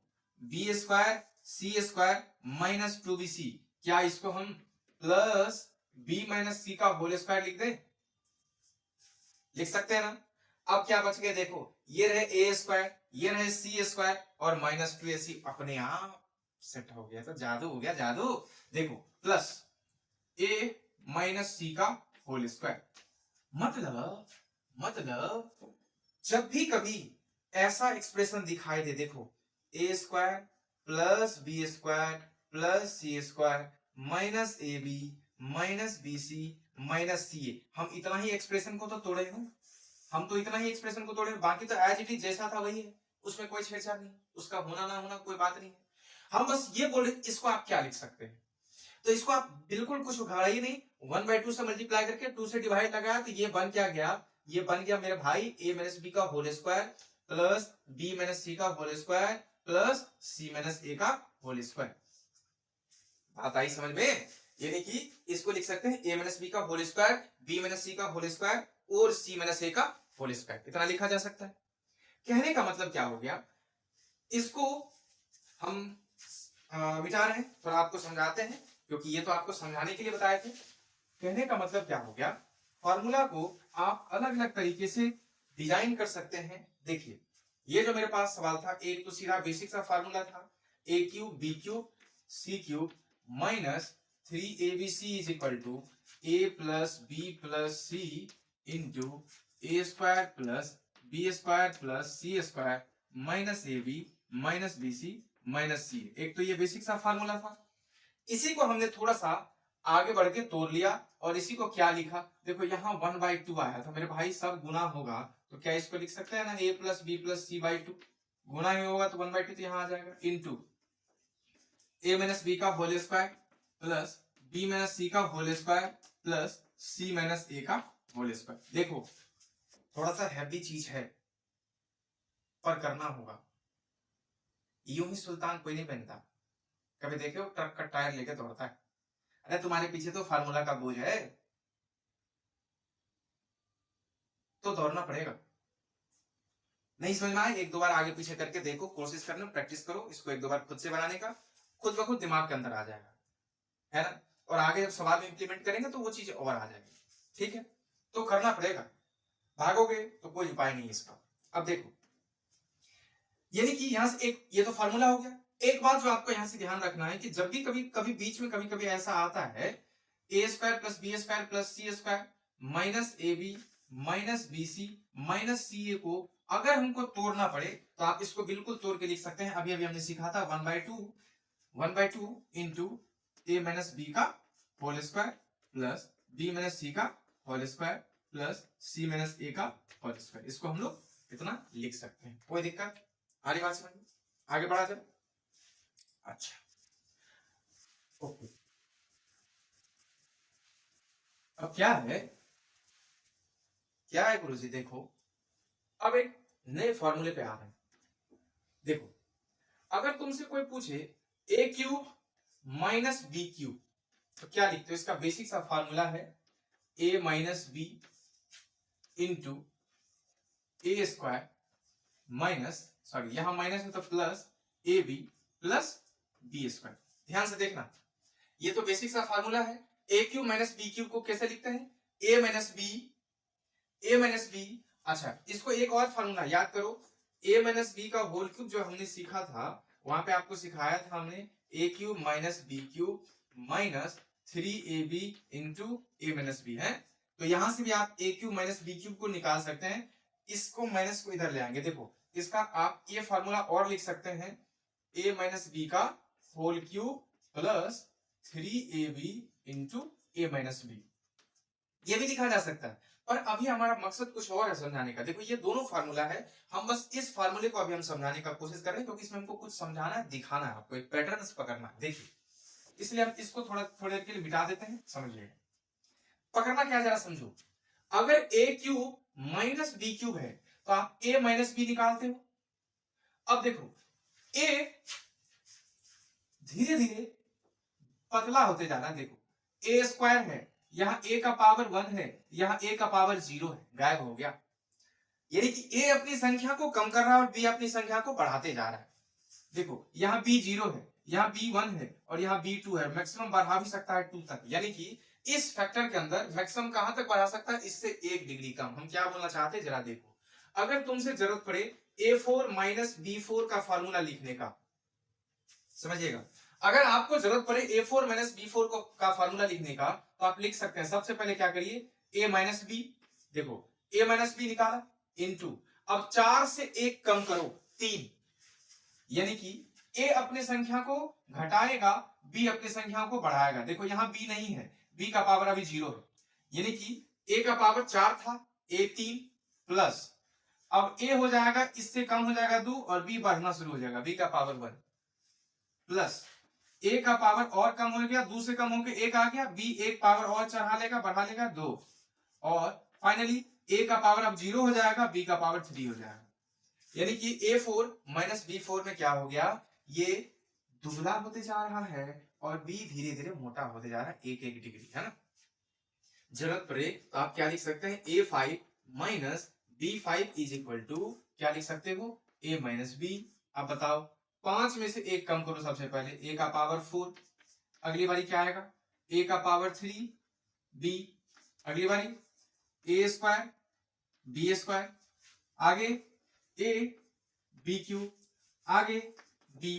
बी स्क्वायर सी स्क्वायर माइनस 2BC, क्या इसको हम प्लस बी माइनस सी का होल स्क्वायर लिख दें? लिख सकते हैं ना? अब क्या बच गया देखो, ये रहे ए स्क्वायर, ये रहे सी स्क्वायर और माइनस 2ac अपने आप सेट हो गया। तो जादू हो गया, जादू। देखो प्लस a माइनस सी का होल स्क्वायर। मतलब जब भी कभी ऐसा एक्सप्रेशन दिखाई दे, देखो A square plus B square plus C square minus A B minus B C minus C A, हम इतना ही एक्सप्रेशन को तो तोड़े हैं, हम तो इतना ही एक्सप्रेशन को तोड़े, बाकी तो एज इट इज जैसा था वही है, उसमें कोई छेड़छाड़ नहीं, उसका होना ना होना कोई बात नहीं है। हम बस ये बोल रहे इसको आप क्या लिख सकते हैं? तो इसको आप बिल्कुल कुछ उघाड़िए नहीं, 1/2 से मल्टीप्लाई करके 2 से डिवाइड लगाया तो ये बन क्या गया? ये बन गया मेरे भाई a माइनस बी का whole square plus b minus C का whole square plus c minus a का होल स्क्वायर। बात आई समझ में? यानी कि इसको लिख सकते हैं a माइनस बी का whole square, b minus C का होल स्क्वायर और c माइनस a का होल स्क्वायर। इतना लिखा जा सकता है। कहने का मतलब क्या हो गया? इसको हम मिटा रहे हैं, थोड़ा आपको समझाते हैं क्योंकि ये तो आपको समझाने के लिए बताए थे। कहने का मतलब क्या हो गया? फॉर्मूला को आप अलग अलग तरीके से डिजाइन कर सकते हैं। देखिए ये जो मेरे पास सवाल था, एक तो सीधा बेसिक सा फॉर्मूला था, a cube B cube C cube minus 3abc is equal to a plus B plus C into A square plus B square plus C square minus A B minus B C minus C. एक तो ये basic सा formula था, इसी को हमने थोड़ा सा आगे बढ़ के तोड़ लिया और इसी को क्या लिखा? देखो यहाँ 1/2 आया था मेरे भाई, सब गुना होगा तो क्या इसको लिख सकते हैं ना, a plus B plus C by 2, गुना ही होगा तो 1/2 तो यहाँ आ जाएगा, इंटू a माइनस बी का whole square plus b minus C का whole square plus c minus a का होल स्क्वायर। देखो थोड़ा सा हैवी चीज है पर करना होगा, यूं ही सुल्तान कोई नहीं पहनता। कभी देखे हो ट्रक का टायर लेके दौड़ता है? अरे तुम्हारे पीछे तो फार्मूला का बोझ है तो दौड़ना पड़ेगा। नहीं समझ में आए, एक दो बार आगे पीछे करके देखो, कोशिश करना, प्रैक्टिस करो इसको एक दो बार खुद से बनाने का, खुद ब खुद दिमाग के अंदर आ जाएगा, है ना? और आगे जब सवाल में इंप्लीमेंट करेंगे तो वो चीज और आ जाएगी। ठीक है, तो करना पड़ेगा, भागोगे तो कोई उपाय नहीं इसका। अब देखो यानी कि यहां से एक ये तो फॉर्मूला हो गया। एक बात जो आपको यहां से ध्यान रखना है कि जब भी कभी बीच में कभी ऐसा आता है A square plus B square plus C square minus A B minus B C minus C A को अगर हमको तोड़ना पड़े तो आप इसको बिल्कुल तोड़ के लिख सकते हैं। अभी हमने सीखा था 1/2 इंटू ए माइनस बी का whole square plus B minus C का whole square plus C minus A का होल स्क्वायर। इसको हम लोग इतना लिख सकते हैं, कोई दिक्कत? आगे बात समझ में, आगे बढ़ा चलो। अच्छा ओके, अब क्या है गुरुजी? देखो अब एक नए फॉर्मूले पे आ रहे हैं। देखो अगर तुमसे कोई पूछे a cube minus B cube तो क्या लिखते हो? इसका बेसिक सा फॉर्मूला है a minus b into A square minus, sorry यहां माइनस है तो plus A B plus B square. ध्यान से देखना, ये तो बेसिक सा फॉर्मूला है। ए क्यूब माइनस बी क्यूब को कैसे लिखते हैं? ए माइनस बी। अच्छा इसको एक और फॉर्मूला याद करो, ए माइनस बी का होल क्यूब जो हमने सीखा था, वहां पे आपको सिखाया था हमने A cube minus B cube minus 3ab into A minus B है। तो यहां से भी आप A cube minus B cube को निकाल सकते हैं। इसको माइनस को इधर ले आएंगे। देखो इसका आप ये फॉर्मूला और लिख सकते हैं, ए माइनस बी का whole cube plus 3ab into A minus B, ये भी लिखा जा सकता है। पर अभी हमारा मकसद कुछ और है समझाने का। देखो ये दोनों फार्मूला है, हम बस इस फार्मूले को अभी हम समझाने का कोशिश कर रहे हैं, क्योंकि इसमें हमको कुछ समझाना है, दिखाना है, आपको एक पैटर्न पकड़ना है। देखिए इसलिए हम इसको थोड़ी देर के लिए मिटा देते हैं। समझिए पकड़ना क्या जरा समझो। अगर ए क्यूब माइनस बी क्यूब है तो आप ए माइनस बी निकालते हो। अब देखो ए धीरे धीरे पतला होते जा रहा है। देखो ए स्क्वायर है, यहाँ ए का पावर 1 है, यहाँ ए का पावर 0 है, गायब हो गया। यानी कि ए अपनी संख्या को कम कर रहा है और बी अपनी संख्या को बढ़ाते जा रहा है। देखो यहाँ बी 0 है, यहाँ बी 1 है और यहाँ बी 2 है। मैक्सिमम बढ़ा भी सकता है 2 तक। यानी कि इस फैक्टर के अंदर मैक्सिमम कहां तक बढ़ा सकता है, इससे 1 डिग्री कम। हम क्या बोलना चाहते हैं जरा देखो। अगर तुमसे जरूरत पड़े a4 माइनस b4 का फॉर्मूला लिखने का, समझिएगा, अगर आपको जरूरत पड़े a4 माइनस b4 का फॉर्मूला लिखने का, तो आप लिख सकते हैं। सबसे पहले क्या करिए, a माइनस बी, देखो a माइनस बी निकाला इनटू, अब 4 से 1 कम करो 3, यानी कि a अपने संख्या को घटाएगा, b अपनी संख्या को बढ़ाएगा। देखो यहाँ b नहीं है, b का पावर अभी 0 है, यानी कि a का पावर 4 था, a 3 प्लस, अब a हो जाएगा, इससे कम हो जाएगा 2 और b बढ़ना शुरू हो जाएगा, b का पावर 1 प्लस a का पावर और कम हो गया, 2 से कम हो गया 1 आ गया, b एक पावर और चढ़ा लेगा, बढ़ा लेगा 2, और फाइनली a का पावर अब 0 हो जाएगा, b का पावर 3 हो जाएगा। यानी कि a4 माइनस b4 में क्या हो गया, ये दुबला होते जा रहा है और b धीरे धीरे मोटा होते जा रहा है, 1-1 डिग्री, है ना। जरूरत पड़े तो आप क्या लिख सकते हैं, a5 minus b5 is equal to क्या लिख सकते हो, a माइनस b। अब बताओ 5 में से 1 कम करो। सबसे पहले a का पावर 4, अगली बारी क्या आएगा, a का पावर 3, b, अगली बारी a स्क्वायर b स्क्वायर, आगे a b क्यूब, आगे b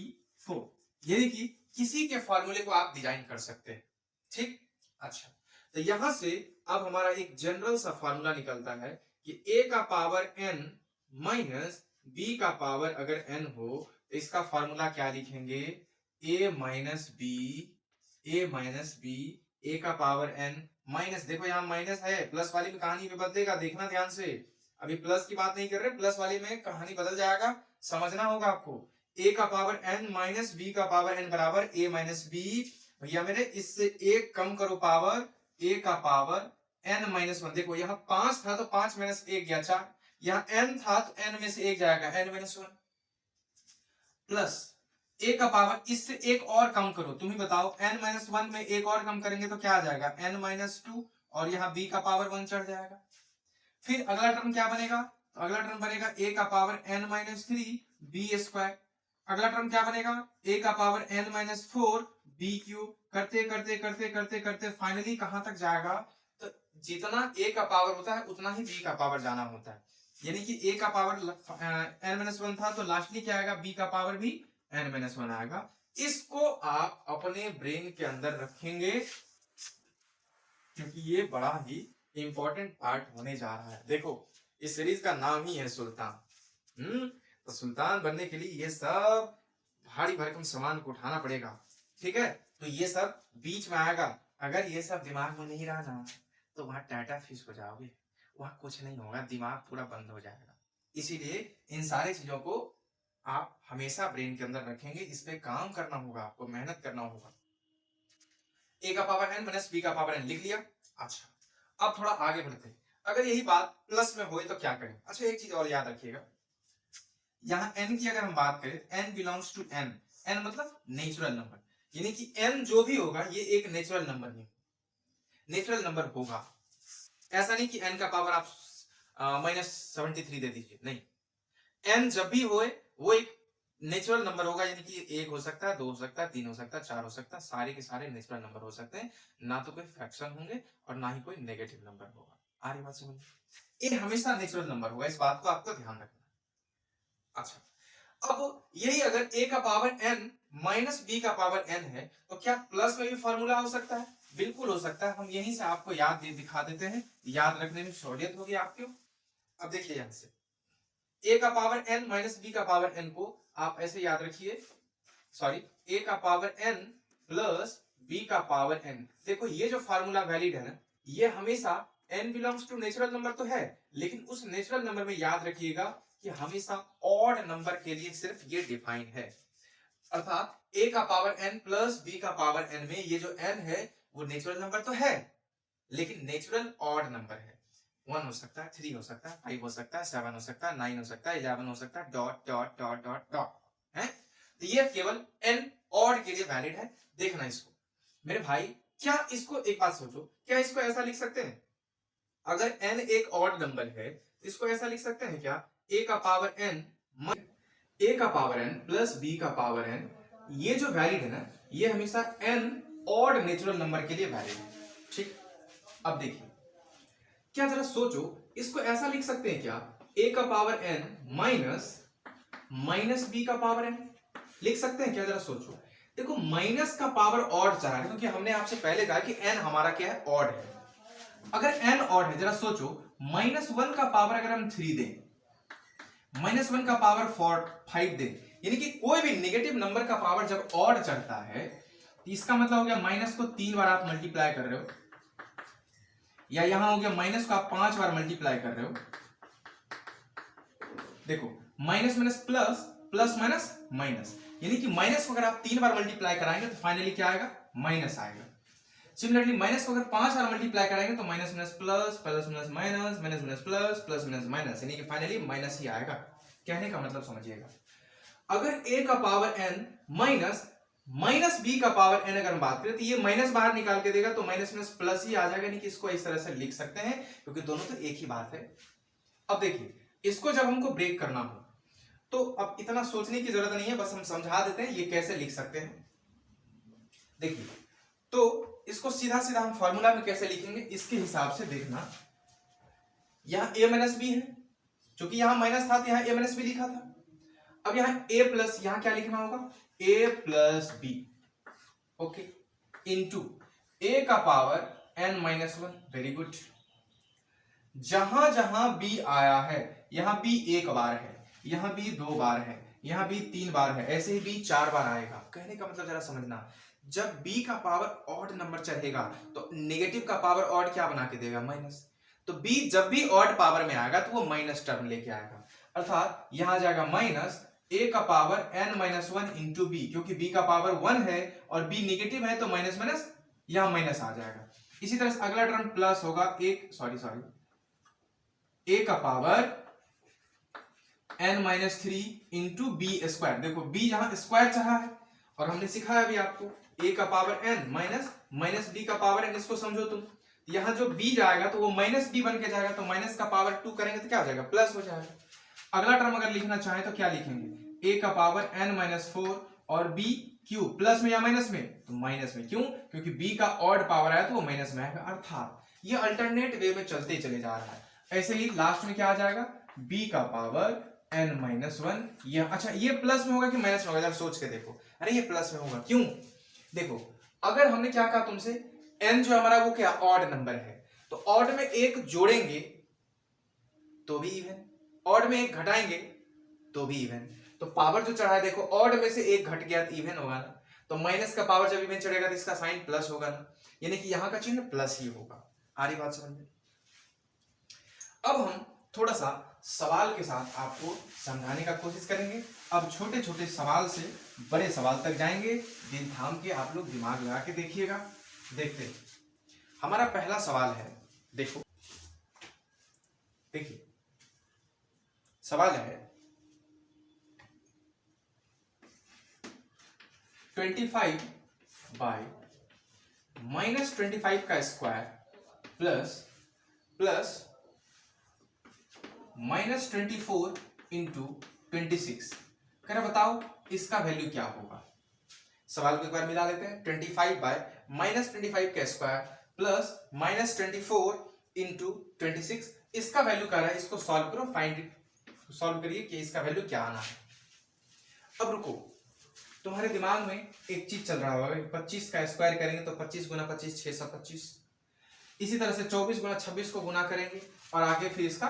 4। यानी कि किसी के फॉर्मूले को आप डिजाइन कर सकते हैं, ठीक। अच्छा, तो यहां से अब हमारा एक जनरल सा फॉर्मूला निकलता है कि a का पावर n माइनस b का पावर अगर n हो तो इसका फॉर्मूला क्या लिखेंगे, a माइनस बी, a का पावर n माइनस, देखो यहाँ माइनस है, प्लस वाली में कहानी में बदलेगा, देखना ध्यान से। अभी प्लस की बात नहीं कर रहे, प्लस वाली में कहानी बदल जाएगा, समझना होगा आपको। a का पावर n माइनस b का पावर n बराबर a माइनस बी। भैया मेरे इससे 1 कम करो पावर, a का पावर n माइनस 1। देखो यहाँ 5 था तो 5 माइनस 1 गया 4, यहाँ n था तो n में से 1 जाएगा, n माइनस 1 प्लस a का पावर, इससे 1 और कम करो, तुम ही बताओ, n माइनस 1 में 1 और कम करेंगे तो क्या आ जाएगा, n माइनस 2, और यहाँ b का पावर 1 चढ़ जाएगा। फिर अगला टर्म क्या बनेगा, तो अगला टर्म बनेगा a का power n minus 3 b square, अगला टर्म क्या बनेगा, a का power n minus 4 b cube, करते करते करते करते करते फाइनली कहां तक जाएगा, तो जितना a का पावर होता है उतना ही b का पावर जाना होता है। यानी कि a का पावर n माइनस 1 था तो लास्टली क्या आएगा, b का पावर भी n माइनस 1 आएगा। इसको आप अपने ब्रेन के अंदर रखेंगे क्योंकि ये बड़ा ही इंपॉर्टेंट पार्ट होने जा रहा है। देखो इस सीरीज का नाम ही है सुल्तान। तो सुल्तान बनने के लिए ये सब भारी भरकम सामान को उठाना पड़ेगा, ठीक है। तो ये सब बीच में आएगा, अगर ये सब दिमाग में नहीं रहा ना तो वहां टाटा फिश हो जाओगे, वहां कुछ नहीं होगा, दिमाग पूरा बंद हो जाएगा। इसीलिए इन सारी चीजों को आप हमेशा ब्रेन के अंदर रखेंगे, इस पे काम करना होगा, आपको मेहनत करना होगा। a का पावर n माइनस b का पावर n लिख लिया। अच्छा अब थोड़ा आगे बढ़ते हैं, अगर यही बात प्लस में होए तो क्या करें। अच्छा एक चीज और याद रखिएगा, यहाँ n की अगर हम बात करें, n belongs to n, n मतलब नेचुरल नंबर, यानी कि n जो भी होगा ये एक नेचुरल नंबर नहीं, नेचुरल नंबर होगा। ऐसा नहीं कि n का पावर आप -73 दे दीजिए, नहीं, n जब भी होए वो एक नेचुरल नंबर होगा, यानी कि 1 हो सकता है, 2 हो सकता है, 3 हो सकता है, 4 हो सकता है, सारे के सारे नेचुरल नंबर हो सकते हैं, ना तो कोई फ्रैक्शन होंगे और ना ही कोई नेगेटिव नंबर होगा। आ रही बात समझ, ये हमेशा नेचुरल नंबर होगा, इस बात को आपको ध्यान रखना। अच्छा अब यही अगर a का पावर n माइनस b का पावर n है तो क्या प्लस में भी फॉर्मूला हो सकता है, बिल्कुल हो सकता है, हम यहीं से आपको दिखा देते हैं, याद रखने में सहूलियत होगी आपको। अब देखिए यहां से a का पावर n माइनस b का पावर n को आप ऐसे याद रखिए, सॉरी a का पावर n प्लस b का पावर n। देखो ये जो फार्मूला वैलिड है ना, ये हमेशा n belongs to natural number तो है, लेकिन उस नेचुरल नंबर में याद रखिएगा कि हमेशा ऑड नंबर के लिए सिर्फ ये डिफाइन है। अर्थात a का पावर n प्लस b का पावर n में ये जो n है वो नेचुरल नंबर तो है, लेकिन नेचुरल ऑड नंबर है। 1 हो सकता है, 3 हो सकता है, 5 हो सकता है, 7 हो सकता है, 9 हो सकता है, 11 हो सकता है, dot dot dot dot dot है। तो ये केवल n ऑड के लिए वैलिड है। देखना इसको मेरे भाई, क्या इसको एक बात सोचो, क्या इसको ऐसा लिख सकते हैं? अगर n एक ऑड नंबर है, इसको ऐसा लिख सकते हैं क्या? a का पावर n a का पावर n प्लस b का पावर n, ये जो वैलिड है ना, ये हमेशा n ऑड नेचुरल नंबर के लिए वैलिड है। ठीक, अब देखिए क्या जरा सोचो, इसको ऐसा लिख सकते हैं क्या? a का पावर n माइनस b का पावर n लिख सकते हैं क्या? जरा सोचो। देखो माइनस का पावर ऑड चाह रहा है, क्योंकि हमने आपसे पहले कहा कि n हमारा क्या है? ऑड है। अगर n ऑड है, जरा सोचो -1 का पावर अगर हम 3 दें, -1 का पावर 5 दें, यानी कि कोई भी नेगेटिव नंबर का पावर जब ऑड चढ़ता है, तो इसका मतलब हो गया माइनस को 3 बार आप मल्टीप्लाई कर रहे हो, या यहां हो गया माइनस को आप 5 बार मल्टीप्लाई कर रहे हो। देखो minus minus plus, plus minus minus, यानी कि माइनस को अगर आप 3 बार मल्टीप्लाई कराएंगे तो फाइनली क्या आएगा? माइनस आएगा। सिमिलरली माइनस को अगर 5 बार मल्टीप्लाई कराएंगे तो minus minus plus, plus minus minus, minus minus plus, plus minus minus, यानी कि फाइनली माइनस ही आएगा। कहने का मतलब समझिएगा, अगर a का पावर n माइनस b का पावर n अगर हम बात करें, तो ये माइनस बाहर निकाल के देगा तो माइनस माइनस प्लस ही आ जाएगा, यानी कि इसको इस तरह से लिख सकते हैं, क्योंकि दोनों तो एक ही बात है। अब देखिए इसको जब हमको ब्रेक करना हो, तो अब इतना सोचने की जरूरत नहीं है, बस हम समझा देते हैं ये कैसे लिख सकते हैं। देखिए तो इसको सीधा सीधा हम फॉर्मूला में कैसे लिखेंगे, इसके हिसाब से देखना। यहां a माइनस बी है, क्योंकि यहां माइनस था तो यहां a माइनस बी लिखा था। अब यहां a प्लस, यहां क्या लिखना होगा? a plus b, okay, into a का power n minus 1। Very good. जहां जहां b आया है, यहां b एक बार है, यहां b 2 बार है, यहां b 3 बार है, ऐसे ही b 4 बार आएगा। कहने का मतलब जरा समझना, जब b का पावर ऑड नंबर चढ़ेगा तो नेगेटिव का पावर ऑड क्या बना के देगा? माइनस। तो b जब भी ऑड पावर में आएगा तो वो माइनस टर्म लेके आएगा, अर्थात यहां जाएगा माइनस a का power n minus 1 into b, क्योंकि b का पावर 1 है और b निगेटिव है तो माइनस माइनस यहां माइनस आ जाएगा। इसी तरह से अगला टर्म प्लस होगा a का power n minus 3 into b square. देखो b यहां स्क्वायर चढ़ा है, और हमने सिखाया अभी आपको a का पावर n माइनस b का पावर n, इसको समझो तुम। यहां जो b जाएगा तो वो माइनस b बन के जाएगा, तो माइनस का पावर 2 करेंगे तो क्या हो जाएगा? प्लस हो जाएगा। अगला टर्म अगर लिखना चाहे तो क्या लिखेंगे? a का पावर n माइनस 4 और b क्यू, प्लस में या माइनस में? तो माइनस में। क्यों? क्योंकि b का ऑड पावर आया तो वो माइनस में आएगा, अर्थात ये अल्टरनेट वे में चलते चले जा रहा है। ऐसे ही लास्ट में क्या आ जाएगा? b का पावर n माइनस 1। ये अच्छा, ये प्लस में होगा कि माइनस में होगा? जरा सोच के देखो। अरे ये प्लस में होगा, क्यों? देखो अगर हमने क्या कहा तुमसे, n जो हमारा वो क्या ऑड नंबर है, तो ऑड में एक जोड़ेंगे तो भी इवन, ऑड में एक घटाएंगे तो भी इवन। तो पावर जो चढ़ा है, देखो ऑड में से एक घट गया तो इवन होगा ना, तो माइनस का पावर जब इवन चढ़ेगा तो इसका साइन प्लस होगा ना, यानी कि यहां का चिन्ह प्लस ही होगा। आ रही बात समझ में? अब हम थोड़ा सा सवाल के साथ आपको समझाने का कोशिश करेंगे। अब छोटे छोटे सवाल से बड़े सवाल तक जाएंगे, दिल थाम के आप लोग दिमाग लगा के देखिएगा। देखते हैं, हमारा पहला सवाल है, देखो देखिए सवाल है 25 बाई माइनस 25 का स्क्वायर प्लस माइनस 24 इंटू 26, कह रहा बताओ इसका वैल्यू क्या होगा। सवाल को एक बार मिला लेते हैं। 25 बाय माइनस 25 का स्क्वायर प्लस माइनस 24 इंटू 26, इसका वैल्यू क्या है? इसको सॉल्व करो, सॉल्व करिए कि इसका वैल्यू क्या आना है। अब रुको, तुम्हारे दिमाग में एक चीज चल रहा होगा, 25 का स्क्वायर करेंगे तो 25 गुना 25 625, इसी तरह से 24 गुना 26 को गुना करेंगे और आगे फिर इसका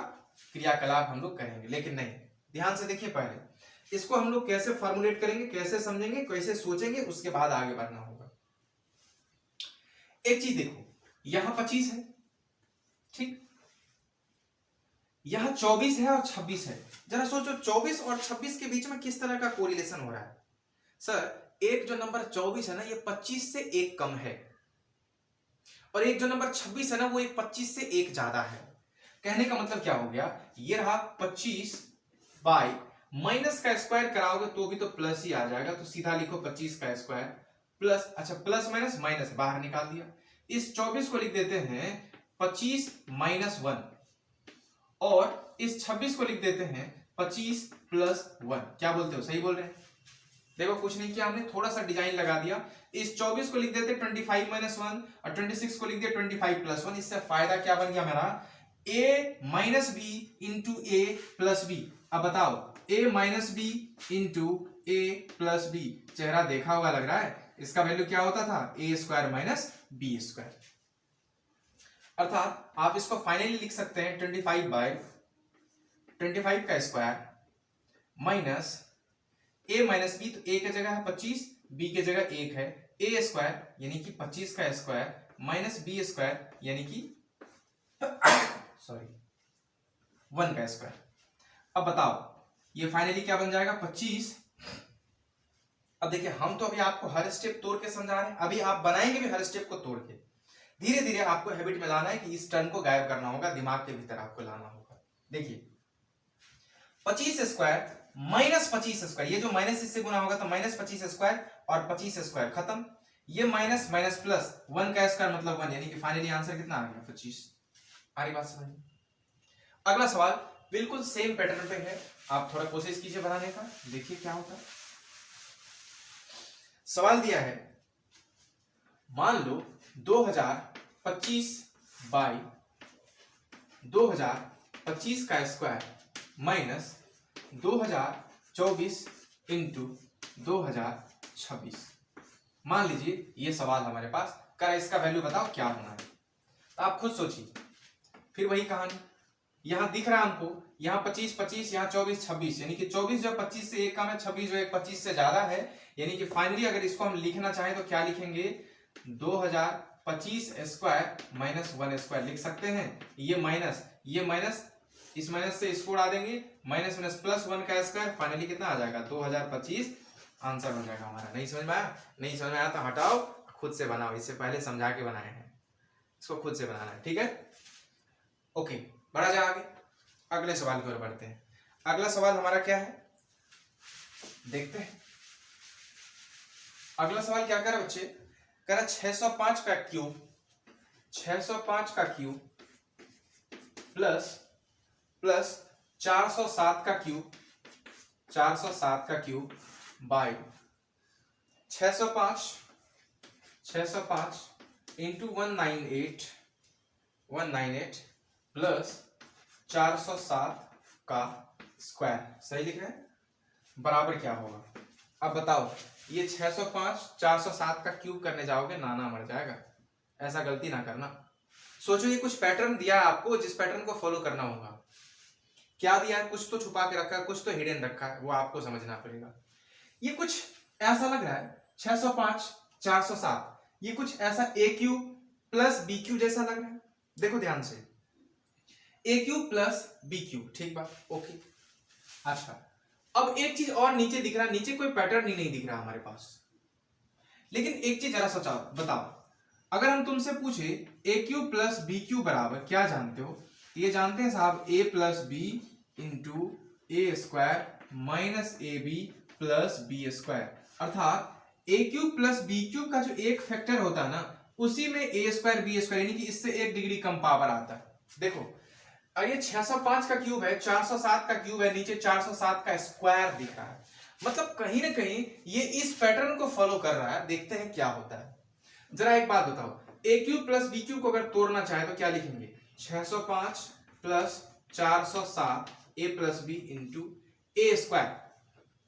क्रियाकलाप हम लोग करेंगे। लेकिन नहीं, ध्यान से देखिए, पहले इसको हम लोग कैसे फॉर्मुलेट करेंगे, कैसे समझेंगे, कैसे सोचेंगे, उसके बाद आगे बढ़ना होगा। एक चीज देखो, यहां 25 है, ठीक, यहां 24 है और 26 है। जरा सोचो 24 और 26 के बीच में किस तरह का कोरिलेशन हो रहा है। सर एक जो नंबर 24 है ना, ये 25 से एक कम है, और एक जो नंबर 26 है ना, वो एक 25 से एक ज्यादा है। कहने का मतलब क्या हो गया, ये रहा 25 बाई माइनस का स्क्वायर कराओगे तो भी तो प्लस ही आ जाएगा, तो सीधा लिखो 25 का स्क्वायर प्लस, अच्छा प्लस माइनस माइनस बाहर निकाल दिया, इस 24 को लिख देते हैं 25 माइनस 1, और इस 26 को लिख देते हैं 25 प्लस 1। क्या बोलते हो, सही बोल रहे हैं? देखो कुछ नहीं किया हमने, थोड़ा सा डिजाइन लगा दिया। इस 24 को लिख देते 25 माइनस 1 और 26 को लिख दिया 25 प्लस 1। इससे फायदा क्या बन गया मेरा, a minus b into A plus b. अब बताओ, a minus b into A plus b, चेहरा देखा हुआ लग रहा है, इसका वैल्यू क्या होता था, ए स्क्वायर माइनस बी स्क्वायर। अर्थात आप इसको फाइनली लिख सकते हैं 25 बाई 25 का square minus a minus b, तो a की जगह है 25, b की जगह 1 है, a स्क्वायर यानी कि 25 का स्क्वायर माइनस b स्क्वायर यानी कि सॉरी 1 का स्क्वायर। अब बताओ ये फाइनली क्या बन जाएगा, 25। अब देखिए हम तो अभी आपको हर स्टेप तोड़ के समझा रहे हैं, अभी आप बनाएंगे भी हर स्टेप को तोड़ के। धीरे धीरे आपको हैबिट में लाना है कि इस टर्म को गायब करना होगा, दिमाग के भीतर आपको लाना होगा। देखिए 25 स्क्वायर माइनस 25 स्क्वायर, ये जो माइनस इससे गुना होगा तो माइनस 25 स्क्वायर और 25 स्क्वायर खत्म, ये माइनस माइनस प्लस 1 का स्क्वायर मतलब 1, यानी कि फाइनली आंसर कितना आ गया, 25। आ रही बात समझ में? अगला सवाल बिल्कुल सेम पैटर्न पे है, आप थोड़ा कोशिश कीजिए बनाने का, देखिए क्या होता है। सवाल दिया है, मान लो 2025 बाई 2025 का स्क्वायर माइनस 2024 इंटू 2026। मान लीजिए ये सवाल हमारे पास कर, इसका वैल्यू बताओ क्या होना है। तो आप खुद सोचिए, फिर वही कहानी, यहां दिख रहा है हमको, यहाँ 25 25, यहाँ 24 26, यानी कि 24 जो 25 से एक कम है, 26 जो 25 से ज्यादा है, यानी कि फाइनली अगर इसको हम लिखना चाहें तो क्या लिखेंगे, 2025 स्क्वायर माइनस 1 स्क्वायर लिख सकते हैं। ये माइनस इस माइनस से इसको उड़ा देंगे, माइनस माइनस प्लस 1 का स्क्वायर, फाइनली कितना आ जाएगा, 2025 आंसर हो जाएगा हमारा। नहीं समझ में आया? नहीं समझ में आया तो हटाओ, खुद से बनाओ, इससे पहले समझा के बनाए हैं, इसको खुद से बनाना है, ठीक है? ओके, बढ़ा जाए आगे, अगले सवाल की ओर बढ़ते हैं। अगला सवाल हमारा क्या है, देखते हैं। अगला सवाल क्या कर बच्चे, कह रहा 605 का क्यूब, 605 का क्यूब प्लस 407 का क्यूब, 407 का क्यूब बाई 605 इंटू 198 प्लस 407 का स्क्वायर, सही लिख रहे हैं, बराबर क्या होगा। अब बताओ, ये 605 407 का क्यूब करने जाओगे नाना मर जाएगा, ऐसा गलती ना करना। सोचो ये कुछ पैटर्न दिया है आपको, जिस पैटर्न को फॉलो करना होगा। क्या दिया है, कुछ तो छुपा के रखा है, कुछ तो हिडन रखा है, वो आपको समझना पड़ेगा। ये कुछ ऐसा लग रहा है 605 407, ये कुछ ऐसा ए क्यू प्लस बी क्यू जैसा लग रहा है। देखो ध्यान से, ए क्यू प्लस बी क्यू, ठीक बात, ओके। अच्छा अब एक चीज और नीचे दिख रहा है, नीचे कोई पैटर्न ही नहीं दिख रहा हमारे पास। लेकिन एक चीज जरा सोचा, बताओ अगर हम तुमसे पूछे A Q plus B Q बराबर क्या जानते हो, ये जानते हैं साहब A plus B into A square minus A B plus B square. अर्थात A cube plus B cube का जो एक फैक्टर होता है ना, उसी में ए स्क्वायर बी स्क्वायर, यानी कि इससे 1 डिग्री कम पावर आता है। देखो ये 605 का क्यूब है, 407 का क्यूब है, नीचे 407 का स्क्वायर दिख रहा है, मतलब कहीं ना कहीं ये इस पैटर्न को फॉलो कर रहा है। देखते हैं क्या होता है। जरा एक बात बताओ, a cube plus B cube को अगर तोड़ना चाहे तो क्या लिखेंगे, 605 plus 407 a plus B into A square,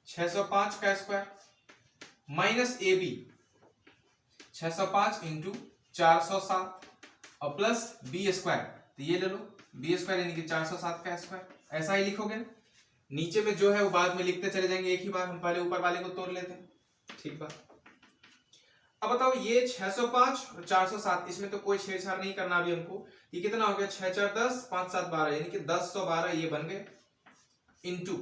605 का स्क्वायर माइनस ए बी 605 इंटू 407 और प्लस बी स्क्वायर, तो ये ले लो बी स्क्वायर यानी कि 407 का स्क्वायर। ऐसा ही लिखोगे, नीचे में जो है वो बाद में लिखते चले जाएंगे एक ही बार, हम पहले ऊपर वाले को तोड़ लेते हैं। ठीक बात। अब बताओ ये 605 और 407, इसमें तो कोई छेड़छाड़ नहीं करना अभी हमको। ये कितना हो गया, 6 4 10 5 7 12 यानी कि 1012 ये बन गए इंटू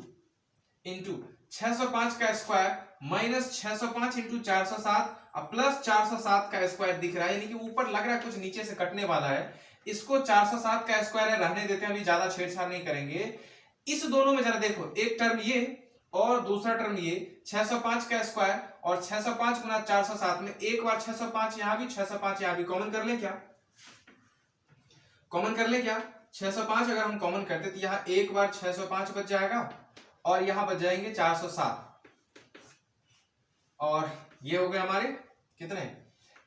605 का स्क्वायर माइनस 605 इंटू 407 और प्लस 407 का स्क्वायर दिख रहा है, यानी कि ऊपर लग रहा है कुछ नीचे से कटने वाला है। इसको 407 का स्क्वायर है, रहने देते हैं, अभी ज्यादा छेड़छाड़ नहीं करेंगे। इस दोनों में जरा देखो, एक टर्म ये और दूसरा टर्म ये, 605 का स्क्वायर और 605 गुना 407 में एक बार 605 यहां भी 605 यहां भी कॉमन कर ले क्या, कॉमन कर ले क्या, 605 अगर हम कॉमन करते तो यहां एक बार 605 बच जाएगा और यहां बच जाएंगे 407 और ये हो गए हमारे कितने,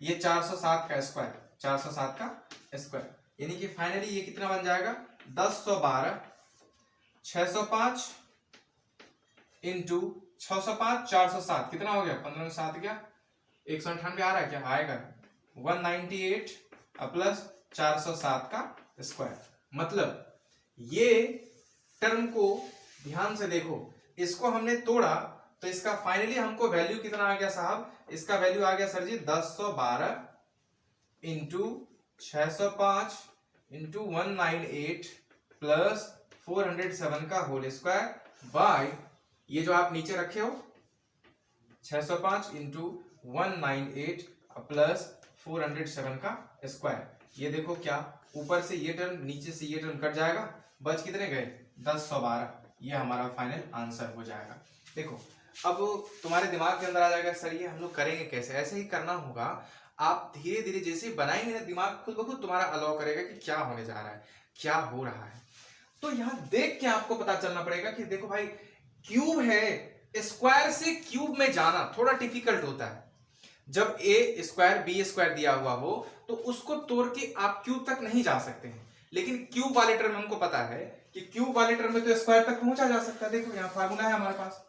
ये 407 का स्क्वायर, 407 का स्क्वायर, यानी कि फाइनली ये कितना बन जाएगा 1012 605 इंटू 605 407 कितना हो गया, 15 7 क्या 198 आ रहा है क्या, आएगा 198 प्लस 407 का स्क्वायर। मतलब ये टर्म को ध्यान से देखो, इसको हमने तोड़ा तो इसका फाइनली हमको वैल्यू कितना आ गया साहब, इसका वैल्यू आ गया सर जी 1012 इंटू 605 इंटू 198 प्लस 407 का होल स्क्वायर बाय ये जो आप नीचे रखे हो 605 इंटू 198 प्लस 407 का स्क्वायर। ये देखो क्या ऊपर से ये टर्म नीचे से ये टर्म कट जाएगा, बच कितने गए 1012, ये हमारा फाइनल आंसर हो जाएगा। देखो अब तुम्हारे दिमाग के अंदर आ जाएगा सर ये हम लोग करेंगे कैसे, ऐसे ही करना होगा। आप धीरे धीरे जैसे बनाएंगे ना, दिमाग खुद ब खुद तुम्हारा अलाउ करेगा कि क्या होने जा रहा है, क्या हो रहा है। तो यहाँ देख के आपको पता चलना पड़ेगा कि देखो भाई क्यूब है, स्क्वायर से क्यूब में जाना थोड़ा डिफिकल्ट होता है। जब ए स्क्वायर बी स्क्वायर दिया हुआ हो तो उसको तोड़ के आप क्यूब तक नहीं जा सकते हैं, लेकिन क्यूब वाले टर्म हमको पता है कि क्यूब वाले टर्म में तो स्क्वायर तक पहुंचा जा सकता है। देखो यहाँ फार्मूला है हमारे पास,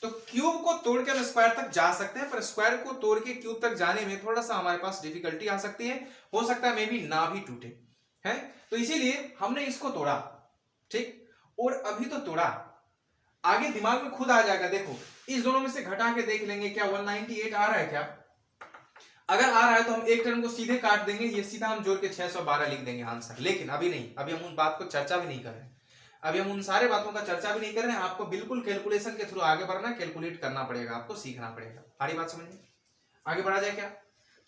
तो क्यूब को तोड़ के हम स्क्वायर तक जा सकते हैं, पर स्क्वायर को तोड़ के क्यूब तक जाने में थोड़ा सा हमारे पास डिफिकल्टी आ सकती है, हो सकता है मे बी ना भी टूटे है। तो इसीलिए हमने इसको तोड़ा, ठीक, और अभी तो तोड़ा, आगे दिमाग में खुद आ जाएगा। देखो इस दोनों में से घटा के देख लेंगे क्या 198 आ रहा है क्या, अगर आ रहा है तो हम एक टर्म को सीधे काट देंगे, ये सीधा हम जोड़ के 612 लिख देंगे आंसर। लेकिन अभी नहीं, अभी हम उन बात को चर्चा भी नहीं कर रहे, अभी हम उन सारे बातों का चर्चा भी नहीं कर रहे हैं। आपको बिल्कुल कैलकुलेशन के थ्रू आगे बढ़ना, कैलकुलेट करना पड़ेगा, आपको सीखना पड़ेगा। सारी बात समझ में आगे बढ़ा जाए क्या।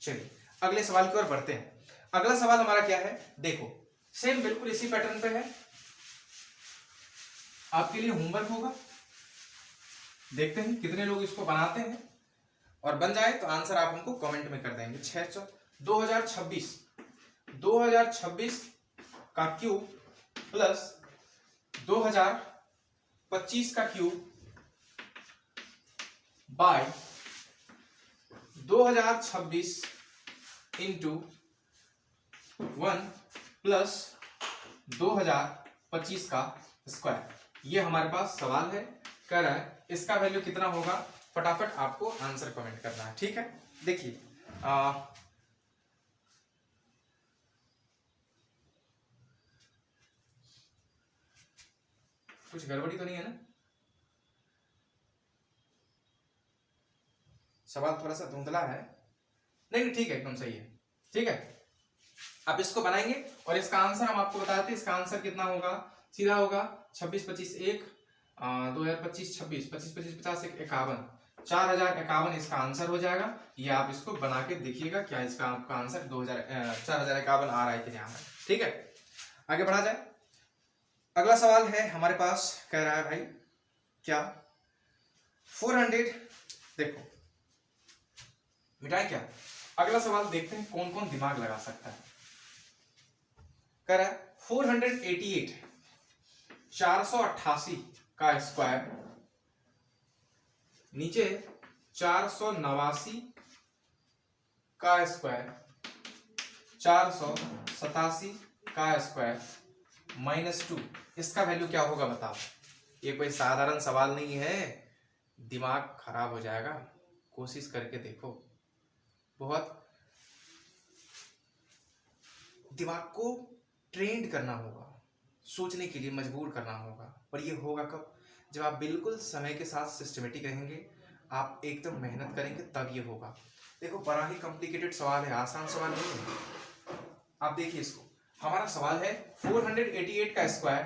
चलिए अगले सवाल की ओर बढ़ते हैं। अगला सवाल हमारा क्या है, देखो सेम बिल्कुल इसी पैटर्न पे है, आपके लिए होमवर्क होगा, देखते हैं कितने लोग इसको बनाते हैं, और बन जाए तो आंसर आप हमको कमेंट में कर देंगे। 2026 का क्यूब प्लस 2025 का क्यूब बाय 2026 इंटू 1 प्लस 2025 का स्क्वायर, ये हमारे पास सवाल है। कह रहा है इसका वैल्यू कितना होगा, फटाफट आपको आंसर कमेंट करना है, ठीक है। देखिए कुछ गड़बड़ी तो नहीं है ना, सवाल थोड़ा सा धुंधला है, नहीं ठीक है, एकदम सही है, ठीक है। अब इसको बनाएंगे और इसका आंसर हम आपको बताते हैं। इसका आंसर कितना होगा, सीधा होगा 26 25 1 2025 26 25 25 50 51 4051 इसका आंसर हो जाएगा। ये आप इसको बना के देखिएगा क्या इसका आपका आंसर 4051 आ रहा है कि नहीं आ रहा है, ठीक है। आगे बढ़ा जाए, अगला सवाल है हमारे पास, कह रहा है भाई क्या 400, देखो मिटाए क्या, अगला सवाल देखते हैं कौन कौन दिमाग लगा सकता है। कह रहा है 488 488 का स्क्वायर नीचे 489 का स्क्वायर 487 का स्क्वायर -2, इसका वैल्यू क्या होगा बताओ। ये कोई साधारण सवाल नहीं है, दिमाग खराब हो जाएगा, कोशिश करके देखो, बहुत दिमाग को ट्रेंड करना होगा, सोचने के लिए मजबूर करना होगा। और ये होगा कब? जब आप बिल्कुल समय के साथ सिस्टमेटिक रहेंगे, आप एकदम मेहनत करेंगे, तब ये होगा। देखो बड़ा ही कॉम्प्लिकेटेड सवाल है, आसान सवाल नहीं है। आप देखिए इसको, हमारा सवाल है 488 का स्क्वायर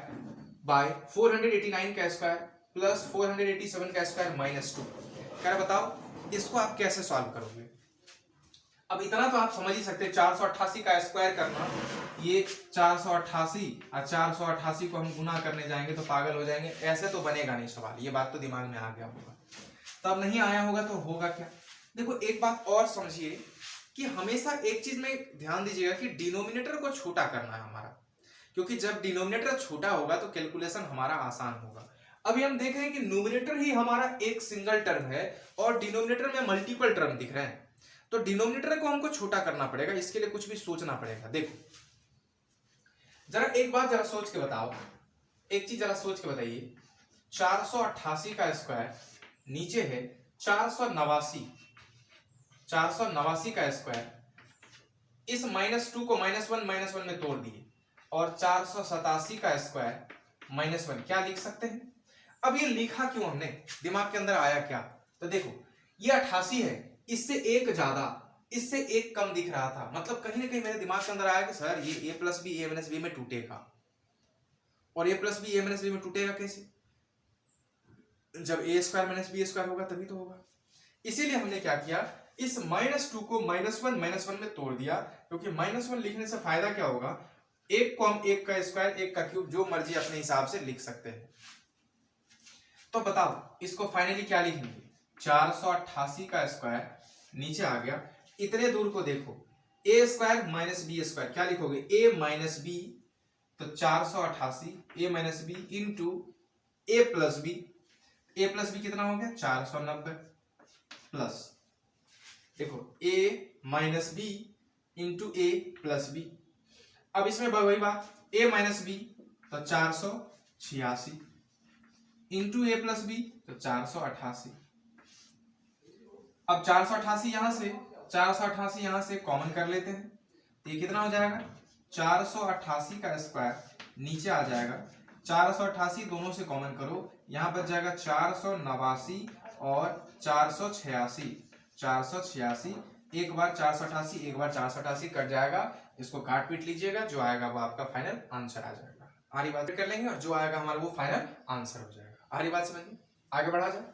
बाय 489 का स्क्वायर प्लस 487 का स्क्वायर माइनस 2। क्या बताओ इसको आप कैसे सॉल्व करोगे? अब इतना तो आप समझ ही सकते हैं, 488 का स्क्वायर करना, ये 488 और 488 को हम गुना करने जाएंगे तो पागल हो जाएंगे, ऐसे तो बनेगा नहीं सवाल। ये बात तो दिमाग में आ गया होगा, तब नहीं आया होगा तो होगा क्या? देखो एक बात और समझिए कि हमेशा एक चीज में ध्यान दीजिएगा कि डिनोमिनेटर को छोटा करना है हमारा, क्योंकि जब डिनोमिनेटर छोटा होगा तो कैलकुलेशन हमारा आसान होगा। अभी हम देख रहे हैं कि न्यूमरेटर ही हमारा एक सिंगल टर्म है और डिनोमिनेटर में मल्टीपल टर्म दिख रहे हैं, तो डिनोमिनेटर को हमको छोटा करना पड़ेगा, इसके लिए कुछ भी सोचना पड़ेगा। देखो जरा एक बात जरा सोच के बताओ, एक चीज जरा सोच के बताइए, 488 का स्क्वायर नीचे है 489 का स्क्वायर, इस -2 को -1 में तोड़ दिए और 487 का स्क्वायर -1 क्या लिख सकते हैं? अब ये लिखा क्यों हमने, दिमाग के अंदर आया क्या? तो देखो ये 88 है, इससे एक ज्यादा, इससे एक कम दिख रहा था, मतलब कहीं ना कहीं मेरे दिमाग के अंदर आया कि सर ये a plus b a minus b में टूटेगा, और a plus b a minus b में टूटेगा कैसे? जब a square minus b square होगा तभी तो होगा। इसीलिए हमने क्या किया, इस -2 को -1 में तोड़ दिया, क्योंकि -1 लिखने से फायदा क्या होगा, एक को हम एक का स्क्वायर एक का क्यूब जो मर्जी अपने हिसाब से लिख सकते हैं। तो बताओ इसको फाइनली क्या लिखेंगे, 488 का स्क्वायर नीचे आ गया, इतने दूर को देखो a square minus b square, क्या लिखोगे a माइनस बी, तो 488 a minus b into a plus b, a plus b कितना हो गया 490 प्लस, देखो a minus b into a plus b. अब इसमें वही बात, a माइनस बी तो 486 इंटू a प्लस बी तो 488। अब 488 यहां से 488 यहां से कॉमन कर लेते हैं, तो ये कितना हो जाएगा 488 का स्क्वायर नीचे आ जाएगा, 488 दोनों से कॉमन करो, यहां बच जाएगा 489 और 486, 486 एक बार 488 एक बार 488 कट जाएगा, इसको काट पीट लीजिएगा, जो आएगा वो आपका फाइनल आंसर आ जाएगा। आरी बात कर लेंगे और जो आएगा हमारा वो फाइनल आंसर हो जाएगा। आरी बात समझिए, आगे बढ़ा जाए।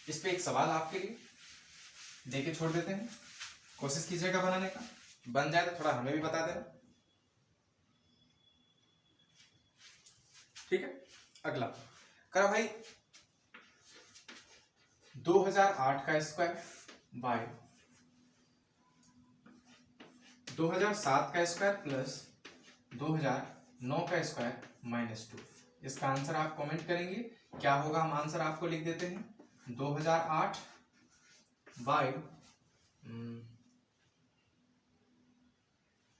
इस पे एक सवाल आपके लिए देके छोड़ देते हैं, कोशिश कीजिएगा बनाने का, बन जाए तो थोड़ा हमें भी बता देना, ठीक है। अगला करा भाई 2008 का स्क्वायर बाय 2007 का स्क्वायर प्लस 2009 का स्क्वायर -2। इसका आंसर आप कमेंट करेंगे, क्या होगा हम आंसर आपको लिख देते हैं, 2008 बाय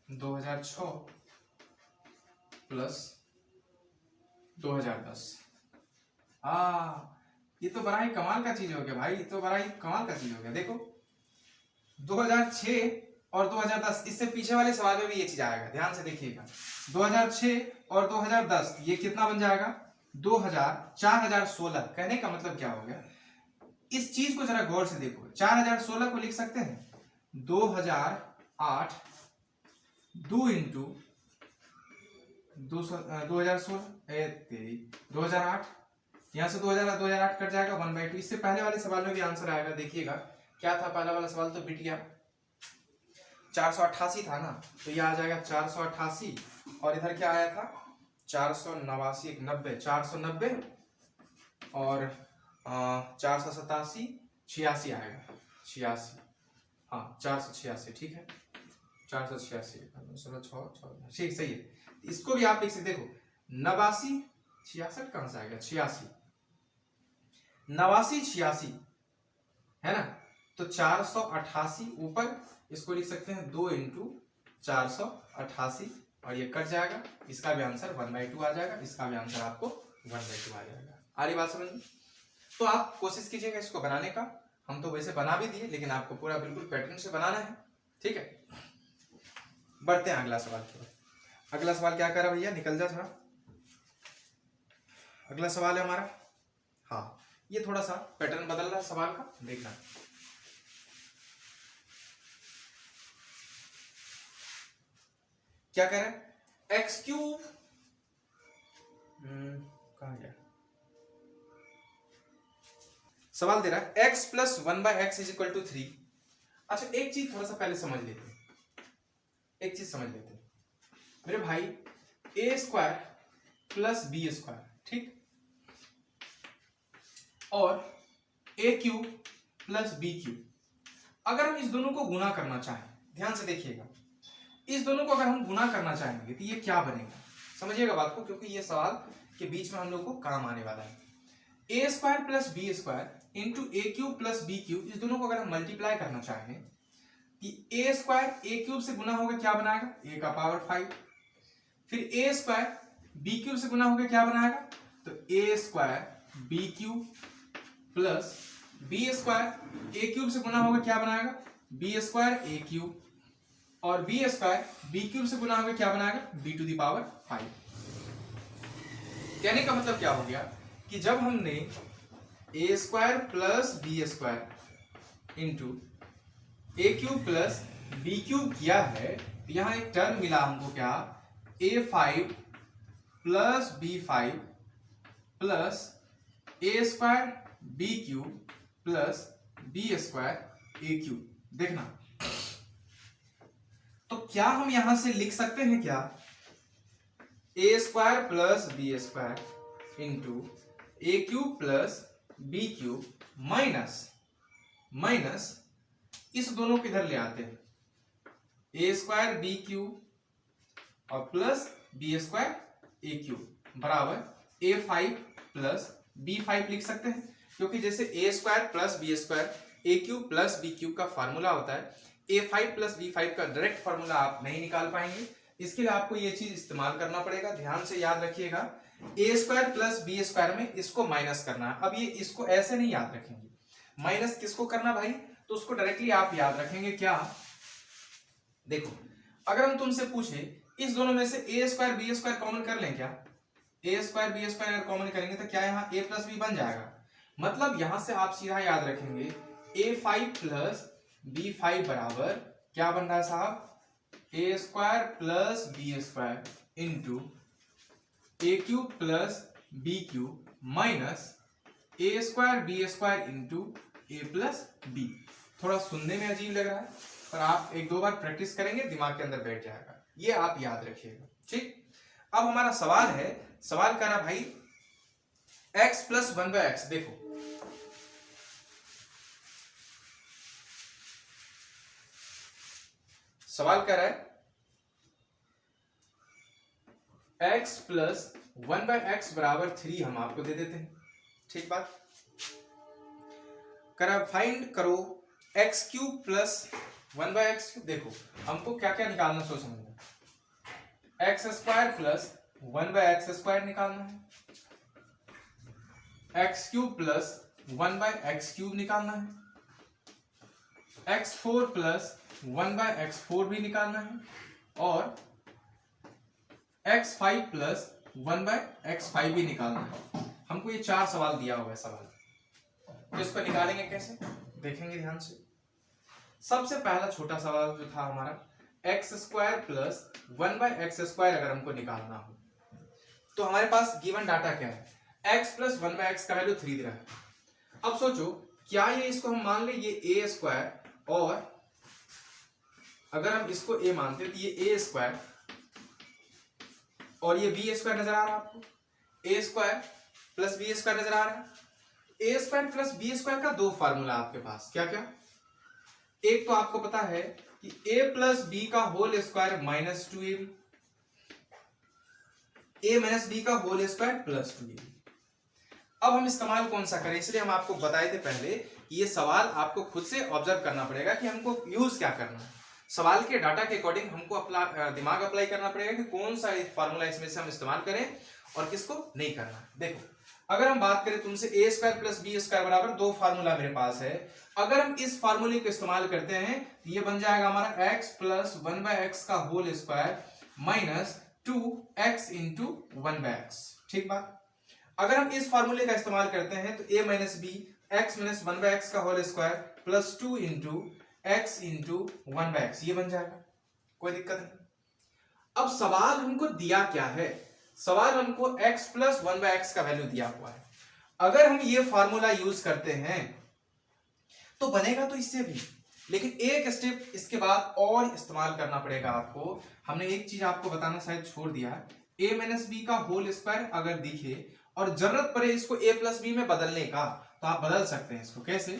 2006 प्लस 2010। ये तो बड़ा ही कमाल का चीज हो गया भाई, ये तो बड़ा ही कमाल का चीज हो गया। देखो 2006 और 2010, इससे पीछे वाले सवाल में भी ये चीज आएगा, ध्यान से देखिएगा। 2006 और 2010 ये कितना बन जाएगा 4016। कहने का मतलब क्या हो गया, इस चीज को जरा गौर से देखो, 4016 को लिख सकते हैं 2008 2 इंटू 2016 2008, यहां से 2008 कट जाएगा 1/2। इससे पहले वाले सवाल में भी आंसर आएगा, देखिएगा क्या था पहला वाला सवाल, तो बिट गया 488 था ना, तो यह आ जाएगा 488 और इधर क्या आया था 489 90 490 और 487 86 आएगा 86, हाँ 486, ठीक है 486 ठीक सही है। इसको भी आप लिख सकते, देखो 89 66 कहां से आएगा 86 89 86 है ना, तो 488 ऊपर इसको लिख सकते हैं 2 इंटू 488 और ये कट जाएगा, इसका भी आंसर 1/2 आ जाएगा, इसका भी आंसर आपको 1/2 आ जाएगा। आ रही बात समझ में? तो आप कोशिश कीजिएगा इसको बनाने का, हम तो वैसे बना भी दिए, लेकिन आपको पूरा बिल्कुल पैटर्न से बनाना है, ठीक है। बढ़ते हैं अगला सवाल की ओर। अगला सवाल क्या कर रहा भैया, निकल जा थोड़ा। अगला सवाल है हमारा, हाँ ये थोड़ा सा पैटर्न बदल रहा है सवाल का, देखना। क्या कह रहा है, एक्स क्यूब, कहां गया सवाल, दे रहा है x plus 1/x is equal to 3। अच्छा एक चीज थोड़ा सा पहले समझ लेते हैं, एक चीज समझ लेते हैं मेरे भाई, a square plus B square, ठीक, और a cube plus B cube, अगर हम इस दोनों को गुना करना चाहें, ध्यान से देखिएगा, इस दोनों को अगर हम गुना करना चाहेंगे तो ये क्या बनेगा, समझिएगा बात को, क्योंकि ये सवाल के बीच में हम लोग को काम आने वाला है। A square plus B square into A cube plus B cube, इस दोनों को अगर हम मल्टीप्लाई करना चाहें कि ए स्क्वायर ए क्यूब से गुना होगा क्या बनाएगा, ए का पावर 5, फिर ए स्क्वायर बी क्यूब से गुना होगा क्या बनाएगा, तो A square B cube plus B square A cube से गुना होगा क्या बनाएगा, बी स्क्वायर ए क्यूब, और बी स्क्वायर बी क्यूब से गुना होगा क्या बनाएगा, बी टू द पावर 5। कहने का मतलब क्या हो गया कि जब हमने A square plus B square into A cube plus B cube किया है, तो यहां एक टर्म मिला हमको क्या, a5 plus b5 plus A square B cube plus B square A cube. देखना, तो क्या हम यहां से लिख सकते हैं क्या, A square plus B square into A cube plus B cube minus minus इस दोनों को इधर ले आते हैं, ए स्क्वायर बी क्यूब और plus B square A cube बराबर a5 प्लस b5 लिख सकते हैं, क्योंकि जैसे A square plus B square A cube plus B cube का फार्मूला होता है, a5 प्लस b5 का डायरेक्ट फार्मूला आप नहीं निकाल पाएंगे, इसके लिए आपको ये चीज इस्तेमाल करना पड़ेगा। ध्यान से याद रखिएगा, ए स्क्वायर प्लस बी स्क्वायर में इसको माइनस करना है। अब ये इसको ऐसे नहीं याद रखेंगे, माइनस किसको करना भाई, तो उसको डायरेक्टली आप याद रखेंगे क्या, देखो अगर हम तुमसे पूछे इस दोनों में से A square B square common कर लें क्या, ए स्क्वायर बी स्क्वायर अगर कॉमन करेंगे तो क्या यहाँ a प्लस बी बन जाएगा, मतलब यहां से आप सीधा याद रखेंगे a5 प्लस b5 बराबर क्या बन रहा है साहब, A square plus B square into A cube plus B cube minus A square B square into A plus B. थोड़ा सुनने में अजीब लग रहा है, पर आप एक दो बार प्रैक्टिस करेंगे दिमाग के अंदर बैठ जाएगा, ये आप याद रखिएगा, ठीक। अब हमारा सवाल है, सवाल कह रहा भाई x प्लस 1/x, देखो सवाल कह रहा है x प्लस 1/x बराबर 3 हम आपको दे देते हैं, ठीक बात। करा फाइंड करो x क्यूब प्लस 1/x। देखो हमको क्या क्या निकालना सोच समझना, x square plus 1/x square निकालना है, x cube plus 1/x cube निकालना है, x4 प्लस 1/x4 भी निकालना है, और x5 प्लस 1/x5 भी निकालना है। हमको ये 4 सवाल दिया हुआ है सवाल, तो इसको निकालेंगे कैसे, देखेंगे ध्यान से। सबसे पहला छोटा सवाल जो था हमारा, x square plus 1/x square अगर हमको निकालना हो, तो हमारे पास गिवन डाटा क्या है, x प्लस 1/x का वैल्यू 3 दे रहा है। अब सोचो क्या ये इसको हम मान ले ये a स्क्वायर, और अगर हम इसको a मानते तो ये a स्क्वायर और ये b स्क्वायर नजर आ रहा है आपको, a square plus b square नजर आ रहा है। a square plus b square का दो फार्मूला आपके पास, क्या क्या, एक तो आपको पता है कि a प्लस बी का whole square minus 2ab, a minus B का होल स्क्वायर प्लस 2ab। अब हम इस्तेमाल कौन सा करें, इसलिए हम आपको बताए थे पहले कि ये सवाल आपको खुद से ऑब्जर्व करना पड़ेगा कि हमको यूज क्या करना है। सवाल के डाटा के अकॉर्डिंग हमको दिमाग अप्लाई करना पड़ेगा कि कौन सा फार्मूला इसमें से हम इस्तेमाल करें और किसको नहीं करना। देखो अगर हम बात करें तुमसे ए स्क्वायर प्लस बी स्क्वायर बराबर दो फार्मूला मेरे पास है, अगर हम इस फार्मूले को इस्तेमाल करते हैं तो ये बन जाएगा हमारा x प्लस 1/x का whole square minus 2x into 1/x। ठीक बात। अगर हम इस फार्मूले का इस्तेमाल करते हैं तो a minus b x minus 1/x का whole square plus 2 into x into 1/x ये बन जाएगा, कोई दिक्कत नहीं। अब सवाल हमको दिया क्या है, सवाल हमको x प्लस 1/x का वैल्यू दिया हुआ है। अगर हम ये फार्मूला यूज करते हैं तो बनेगा तो इससे भी, लेकिन एक स्टेप इसके बाद और इस्तेमाल करना पड़ेगा आपको। हमने एक चीज आपको बताना शायद छोड़ दिया, a माइनस बी का होल स्क्वायर अगर दिखे और जरूरत पड़े इसको a प्लस बी में बदलने का तो आप बदल सकते हैं इसको। कैसे?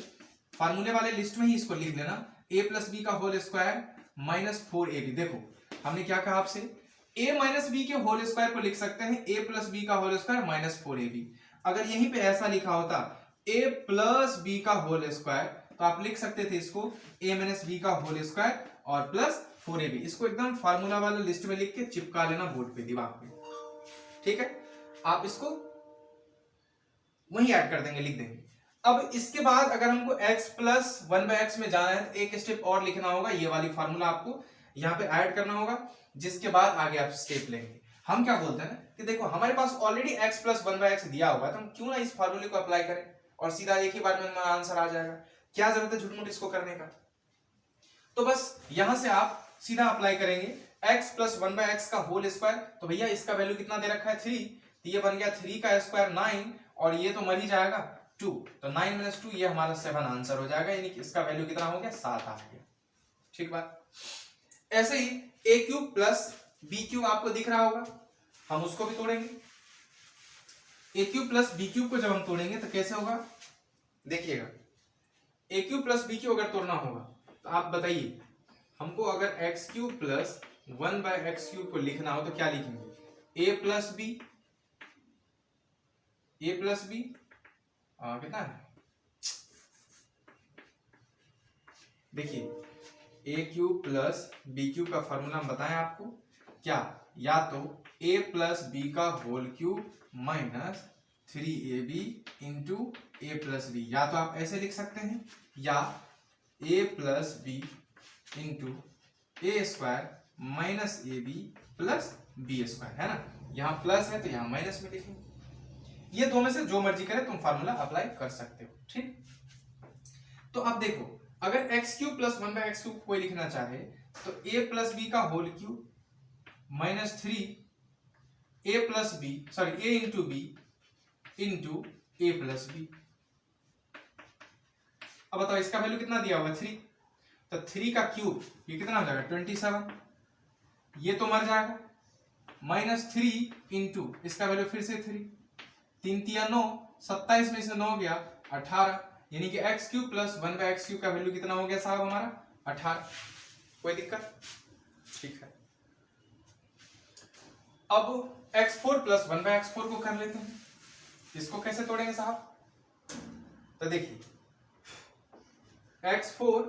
फार्मूले वाले लिस्ट में ही इसको लिख लेना, a प्लस बी का होल स्क्वायर माइनस 4ab। देखो हमने क्या कहा आपसे, a माइनस बी के होल स्क्वायर को लिख सकते हैं a प्लस बी का होल स्क्वायर माइनस 4ab। अगर यहीं पे ऐसा लिखा होता a प्लस बी का होल स्क्वायर तो आप लिख सकते थे इसको a माइनस बी का होल स्क्वायर और प्लस 4ab। इसको एकदम फार्मूला वाला लिस्ट में लिख के चिपका लेना बोर्ड पे, दीवार पे। ठीक है, आप इसको वहीं ऐड कर देंगे, लिख देंगे। अब इसके बाद अगर हमको x प्लस 1/x में जाना है तो एक स्टेप और लिखना होगा, ये वाली फार्मूला आपको यहाँ पे ऐड करना होगा, जिसके बाद आगे आप स्टेप लेंगे। हम क्या बोलते हैं कि देखो हमारे पास ऑलरेडी x प्लस 1/x दिया हुआ है तो हम क्यों ना इस फार्मूले को अप्लाई करें और सीधा एक ही बार में हमारा आंसर आ जाएगा। क्या जरूरत है झूठ-मूठ इसको करने का। तो बस यहां से आप सीधा अप्लाई करेंगे x प्लस 1/x का होल स्क्वायर। तो भैया इसका वैल्यू कितना दे रखा है 3, तो ये बन गया 3 का स्क्वायर 9 और ये तो मर ही जाएगा 2, तो 9 माइनस 2 ये हमारा 7 आंसर हो जाएगा, यानी कि इसका वैल्यू कितना हो गया 7 आ गया। ठीक बात। ऐसे ही a cube plus b cube आपको दिख रहा होगा, हम उसको भी तोड़ेंगे। a cube plus b cube को जब हम तोड़ेंगे तो कैसे होगा देखिएगा, a cube plus b cube अगर तोड़ना होगा तो आप बताइए हमको अगर x cube plus 1/x cube को लिखना हो तो क्या लिखेंगे, a प्लस b कितना है देखिए a cube plus b cube का फॉर्मूला हम बताएं आपको क्या, या तो a प्लस बी का whole cube minus 3ab into ए प्लस बी, या तो आप ऐसे लिख सकते हैं या a plus B into A square minus A B plus B square, है ना। यहाँ प्लस है तो यहाँ माइनस में लिखेंगे। ये दो में से जो मर्जी करे तुम फार्मूला अप्लाई कर सकते हो। ठीक, तो अब देखो अगर x cube plus 1/x cube कोई लिखना चाहे तो a प्लस बी का whole cube minus 3 a plus b a into b into A plus b. अब बताओ इसका वैल्यू कितना दिया हुआ 3, तो 3 का क्यूब ये कितना हो जाएगा 27, ये तो मर जाएगा, माइनस 3 इंटू इसका वैल्यू फिर से 3, 3 तिया 9, 27 में से 9 गया 18, यानी कि x cube plus 1/x cube का वैल्यू कितना हो गया साहब हमारा 18। कोई दिक्कत? ठीक है, अब x4 प्लस 1/x4 को कर लेते हैं, इसको कैसे तोड़ेंगे साहब, तो देखिए x4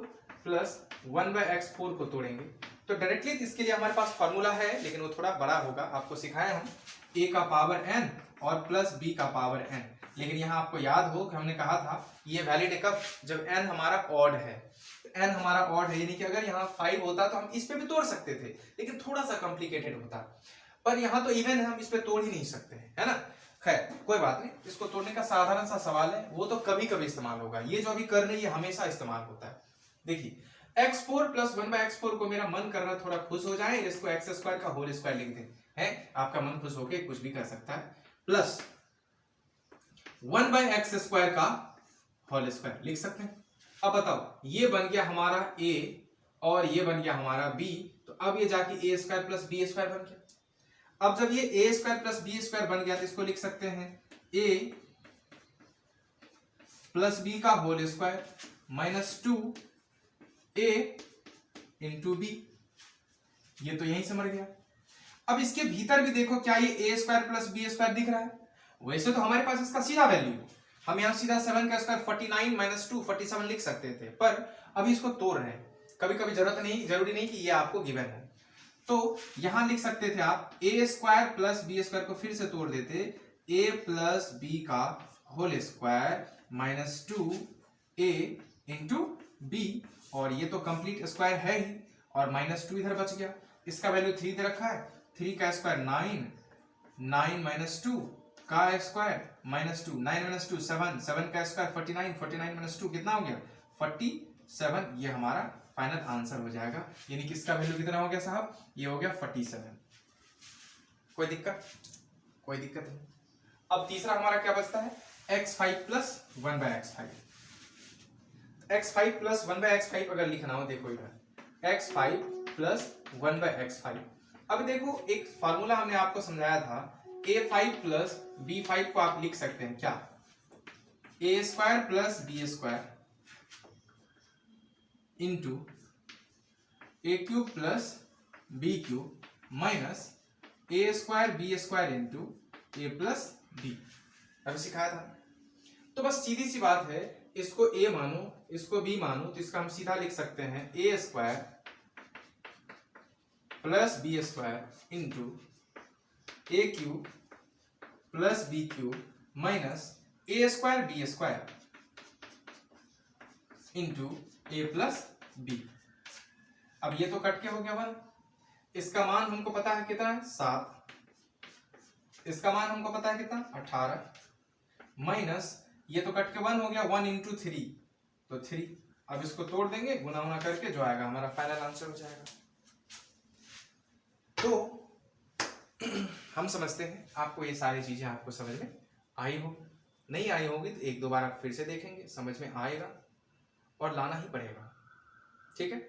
प्लस 1/x4 को तोड़ेंगे तो डायरेक्टली इसके लिए हमारे पास फॉर्मूला है, लेकिन वो थोड़ा बड़ा होगा, आपको सिखाया हम a का पावर n और प्लस b का पावर n। लेकिन यहाँ आपको याद हो कि हमने कहा था ये वैलिड है कब, जब n हमारा ऑड है। n हमारा ऑड है यानी कि अगर यहाँ 5 होता तो हम इस पे भी तोड़ सकते थे, लेकिन थोड़ा सा कॉम्प्लिकेटेड होता, पर यहाँ तो इवन है, हम इस पे तोड़ ही नहीं सकते हैं, है ना। खैर कोई बात नहीं, इसको तोड़ने का साधारण सा सवाल है, वो तो कभी कभी इस्तेमाल होगा, ये जो अभी कर रही है हमेशा इस्तेमाल होता है। देखिए x4 प्लस 1/x4 को मेरा मन कर रहा थोड़ा खुश हो जाए, इसको x स्क्वायर का होल स्क्वायर लिख दें, है आपका मन खुश होके कुछ भी कर सकता है, प्लस 1/x स्क्वायर का होल स्क्वायर लिख सकते हैं। अब बताओ ये बन गया हमारा a और ये बन गया हमारा b, तो अब ये जाके a square plus b square बन गया। अब जब ये a square plus b square बन गया तो इसको लिख सकते हैं a प्लस b का whole square minus 2a into b, ये तो यहीं से मर गया। अब इसके भीतर भी देखो क्या ये a square plus b square दिख रहा है, वैसे तो हमारे पास इसका सीधा वैल्यू, हम यहाँ सीधा 7 का स्क्वायर 49 माइनस 2 47 लिख सकते थे, पर अभी इसको तोड़ रहे हैं, कभी कभी जरूरी नहीं कि ये आपको गिवन है। तो यहां लिख सकते थे आप a square plus b square को फिर से तोड़ देते, a प्लस b का whole square minus 2a into b, और ये तो कंप्लीट स्क्वायर है ही, और -2 इधर बच गया, इसका वैल्यू 3 दे रखा है, 3 का स्क्वायर 9, 9 - 2 का स्क्वायर -2, 9 - 2 7, 7 का स्क्वायर 49, 49 - 2 कितना हो गया 47। ये हमारा फाइनल आंसर हो जाएगा, यानी कि इसका वैल्यू कितना हो गया साहब, ये हो गया 47। कोई दिक्कत, कोई दिक्कत नहीं। अब तीसरा हमारा क्या बचता है, x5 + 1/x5। x5 + 1/x5 अगर लिखना हो, देखो इधर x5 + 1/x5। अब देखो एक फार्मूला हमने आपको समझाया था, a5 + b5 को आप लिख सकते हैं क्या, a² + b² into a³ + b³ minus a² b² into a + b। अभी सिखाया था। तो बस सीधी सी बात है, इसको a मानो, इसको b मानो, तो इसका हम सीधा लिख सकते हैं a² + b² into a³ + b³ minus a² b² into a + b। अब ये तो कट के हो गया 1, इसका मान हमको पता है कितना है 7, इसका मान हमको पता है कितना 18, माइनस ये तो कट के 1 हो गया, 1 × 3 तो 3। अब इसको तोड़ देंगे, गुना उना करके जो आएगा हमारा फाइनल आंसर हो जाएगा। तो हम समझते हैं आपको ये सारी चीजें आपको समझ में आई हो, नहीं आई होगी तो एक दो बार आप फिर से देखेंगे, समझ में आएगा और लाना ही पड़ेगा। ठीक है।